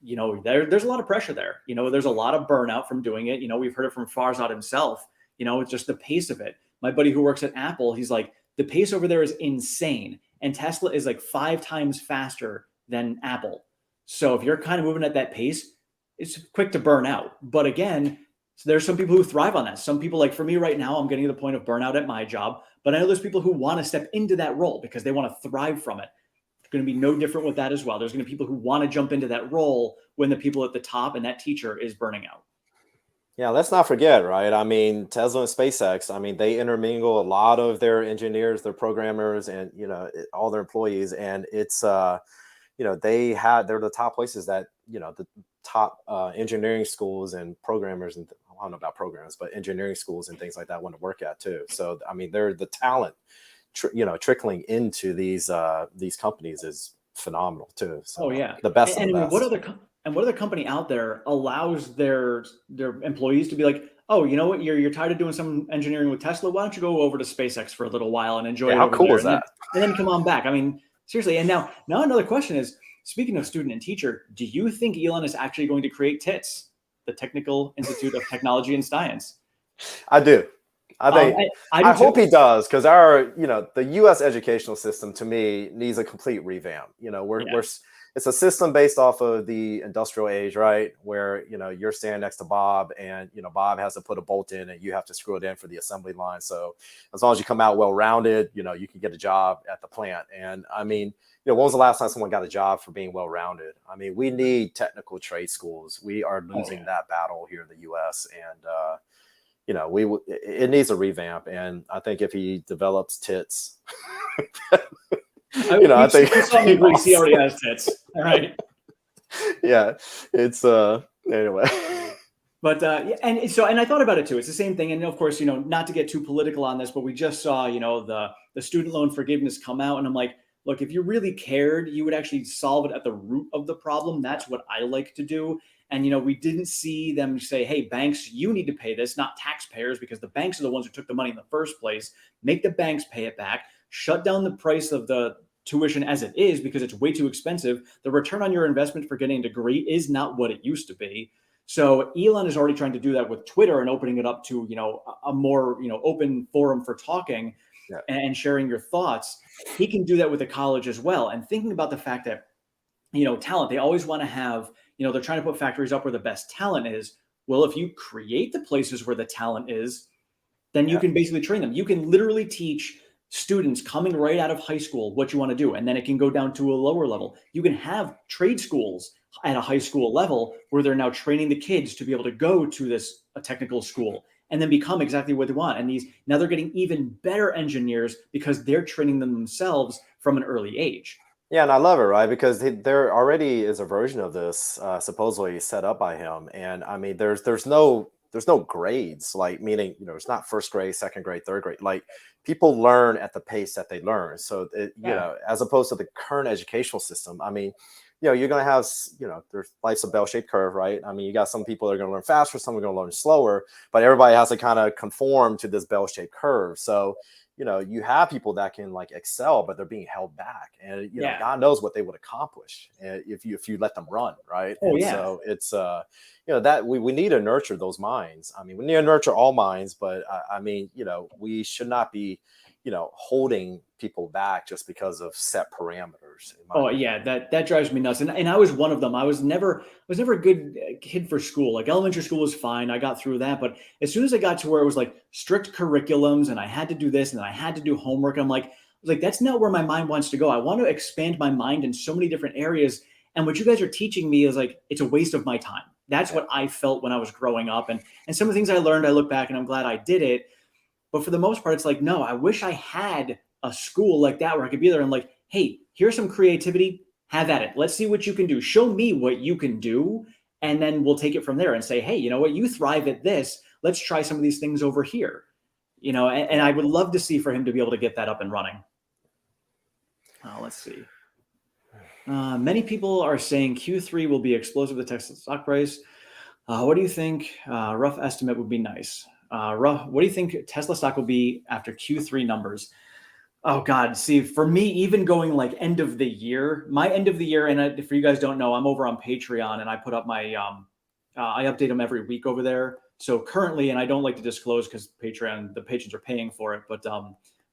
there's a lot of pressure there. There's a lot of burnout from doing it. We've heard it from Farzad himself. It's just the pace of it. My buddy who works at Apple, he's like, the pace over there is insane. And Tesla is like 5 times faster than Apple. So if you're kind of moving at that pace, it's quick to burn out. But again, there's some people who thrive on that. Some people, like for me right now, I'm getting to the point of burnout at my job. But I know there's people who want to step into that role because they want to thrive from it. It's going to be no different with that as well. There's going to be people who want to jump into that role when the people at the top and that teacher is burning out. yeah. Let's not forget, right? I mean, Tesla and SpaceX. I mean, they intermingle a lot of their engineers, their programmers, and all their employees. And it's they're the top places that the top engineering schools and programmers and I don't know about programs, but engineering schools and things like that want to work at too. So I mean, they're the talent trickling into these companies is phenomenal too. So Oh yeah, the best of and the I mean, best. what other company out there allows their employees to be like, oh, you know what, you're tired of doing some engineering with Tesla? Why don't you go over to SpaceX for a little while and enjoy Yeah, it how over cool there, is that? and then come on back? I mean, seriously. And now another question is, speaking of student and teacher, do you think Elon is actually going to create TITS, the Technical Institute of Technology and Science? I do. I think I do I hope too. he does because our the U.S. educational system to me needs a complete revamp. Yeah. It's a system based off of the industrial age, right? Where you're standing next to Bob, and Bob has to put a bolt in, and you have to screw it in for the assembly line. So as long as you come out well rounded, you can get a job at the plant. And I mean, when was the last time someone got a job for being well rounded? I mean, we need technical trade schools. We are losing that battle here in the U.S. and it needs a revamp, and I think if he develops tits, I think we saw him in Greece. He awesome. already has tits. All right. Yeah, it's anyway. But and I thought about it too. It's the same thing. And of course, not to get too political on this, but we just saw, the student loan forgiveness come out, and I'm like, look, if you really cared, you would actually solve it at the root of the problem. That's what I like to do. And we didn't see them say, hey, banks, you need to pay this, not taxpayers, because the banks are the ones who took the money in the first place. Make the banks pay it back. Shut down the price of the tuition as it is because it's way too expensive. The return on your investment for getting a degree is not what it used to be. So Elon is already trying to do that with Twitter and opening it up to a more open forum for talking and sharing your thoughts. He can do that with the college as well. And thinking about the fact that talent, they always want to have, they're trying to put factories up where the best talent is. Well, if you create the places where the talent is, then you can basically train them. You can literally teach students coming right out of high school what you want to do, and then it can go down to a lower level. You can have trade schools at a high school level where they're now training the kids to be able to go to a technical school and then become exactly what they want. And now they're getting even better engineers because they're training them themselves from an early age. Yeah, and I love it, right? Because there already is a version of this supposedly set up by him, and I mean, there's no there's no grades, like meaning, it's not first grade, second grade, third grade. Like people learn at the pace that they learn. So, as opposed to the current educational system, I mean, you're going to have, there's life's a bell-shaped curve, right? I mean, you got some people that are going to learn faster, some are going to learn slower, but everybody has to kind of conform to this bell-shaped curve. So, you have people that can like excel, but they're being held back, and God knows what they would accomplish if you let them run, right? So it's that we need to nurture those minds. I mean, we need to nurture all minds, but I mean, we should not be holding people back just because of set parameters. Oh yeah, that drives me nuts. And I was one of them. I was never a good kid for school. Like elementary school was fine. I got through that. But as soon as I got to where it was like strict curriculums and I had to do this and I had to do homework, I'm like, that's not where my mind wants to go. I want to expand my mind in so many different areas. And what you guys are teaching me is like, it's a waste of my time. That's what I felt when I was growing up. And some of the things I learned, I look back and I'm glad I did it. But for the most part, it's like, no, I wish I had a school like that where I could be there and like, hey, here's some creativity, have at it. Let's see what you can do. Show me what you can do. And then we'll take it from there and say, hey, you know what? You thrive at this. Let's try some of these things over here. And I would love to see for him to be able to get that up and running. Let's see. Many people are saying Q3 will be explosive, the Tesla stock price. What do you think? Rough estimate would be nice. What do you think Tesla stock will be after Q3 numbers? Oh God, see, for me, even going like end of the year, my end of the year, and for you guys don't know, I'm over on Patreon and I put up my, I update them every week over there. So currently, and I don't like to disclose because Patreon, the patrons are paying for it, but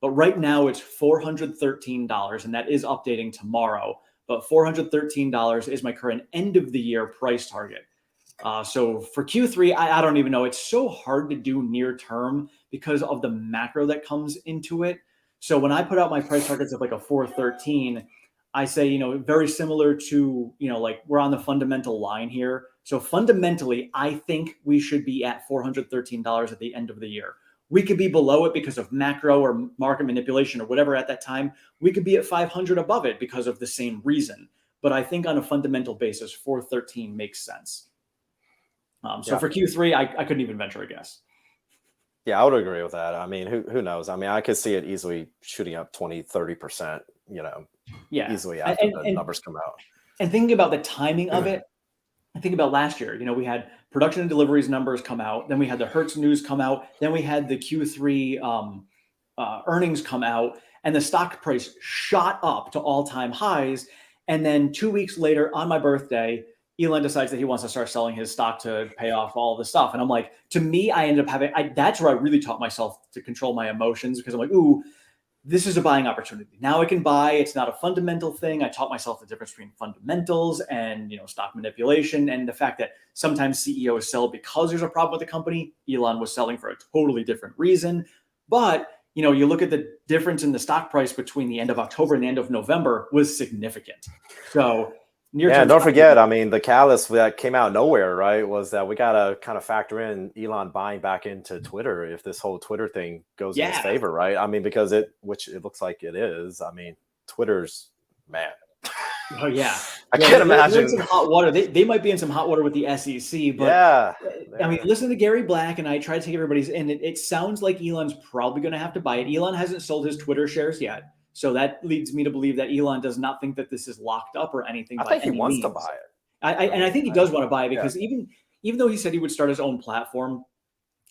right now it's $413 and that is updating tomorrow. But $413 is my current end of the year price target. So for Q3, I don't even know. It's so hard to do near term because of the macro that comes into it. So when I put out my price targets of like a 413, I say, very similar to, like we're on the fundamental line here. So fundamentally, I think we should be at $413 at the end of the year. We could be below it because of macro or market manipulation or whatever at that time. We could be at 500 above it because of the same reason. But I think on a fundamental basis, 413 makes sense. So for Q3, I couldn't even venture a guess. Yeah, I would agree with that. I mean, who knows? I mean, I could see it easily shooting up 20, 30%, easily after the numbers come out. And thinking about the timing of it, I think about last year, we had production and deliveries numbers come out. Then we had the Hertz news come out. Then we had the Q3 earnings come out. And the stock price shot up to all-time highs. And then 2 weeks later on my birthday, Elon decides that he wants to start selling his stock to pay off all the stuff. And I'm like, to me, I ended up having, that's where I really taught myself to control my emotions because I'm like, ooh, this is a buying opportunity. Now I can buy. It's not a fundamental thing. I taught myself the difference between fundamentals and, stock manipulation and the fact that sometimes CEOs sell because there's a problem with the company. Elon was selling for a totally different reason. But, you look at the difference in the stock price between the end of October and the end of November was significant. So don't forget, I mean, the catalyst that came out of nowhere, right, was that we got to kind of factor in Elon buying back into Twitter if this whole Twitter thing goes in his favor, right? I mean, because which it looks like it is. I mean, Twitter's, man. Oh, yeah. I can't imagine. They're in some hot water. They might be in some hot water with the SEC, but I mean, listen to Gary Black, and I try to take everybody's, and it sounds like Elon's probably going to have to buy it. Elon hasn't sold his Twitter shares yet. So that leads me to believe that Elon does not think that this is locked up or anything. I think he wants to buy it. I think he does want to buy it because even though he said he would start his own platform,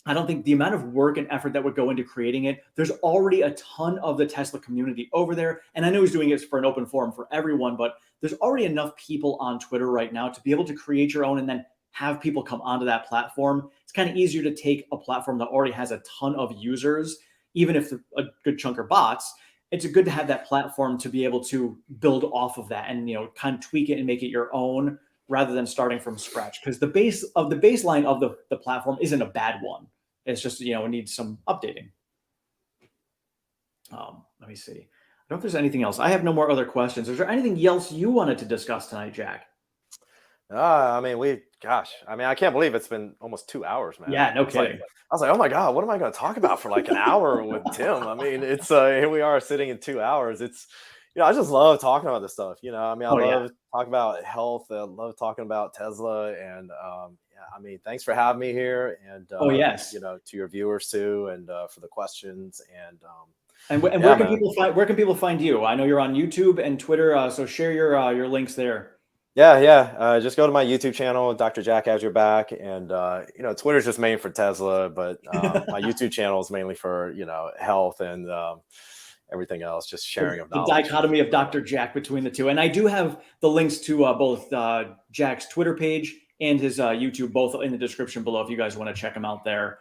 I don't think the amount of work and effort that would go into creating it, there's already a ton of the Tesla community over there. And I know he's doing it for an open forum for everyone, but there's already enough people on Twitter right now to be able to create your own and then have people come onto that platform. It's kind of easier to take a platform that already has a ton of users, even if a good chunk are bots. It's good to have that platform to be able to build off of that and, kind of tweak it and make it your own rather than starting from scratch. Because the baseline of the platform isn't a bad one. It's just, it needs some updating. Let me see. I don't know if there's anything else. I have no more other questions. Is there anything else you wanted to discuss tonight, Jack? I mean, I can't believe it's been almost 2 hours, man. Yeah, no kidding. I was like, oh my God, what am I going to talk about for like an hour with Tim? I mean, it's here we are sitting in 2 hours. It's, I just love talking about this stuff. I mean, I love talking about health. I love talking about Tesla, and I mean, thanks for having me here, and Oh, yes. you know, to your viewers too, and for the questions. And Yeah, where can man. people find you? I know you're on YouTube and Twitter, so share your links there. Yeah. Just go to my YouTube channel, Dr. Jack Has Your Back, and you know, Twitter's just main for Tesla, but my YouTube channel is mainly for, you know, health and everything else, just sharing of The knowledge. dichotomy of Dr. Jack between the two. And I do have the links to both Jack's Twitter page and his YouTube, both in the description below if you guys want to check him out there.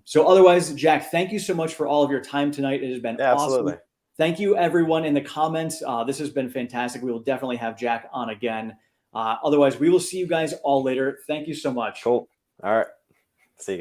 So otherwise, Jack, thank you so much for all of your time tonight. It has been awesome. Absolutely. Thank you, everyone in the comments. This has been fantastic. We will definitely have Jack on again. Otherwise, we will see you guys all later. Thank you so much. Cool. All right.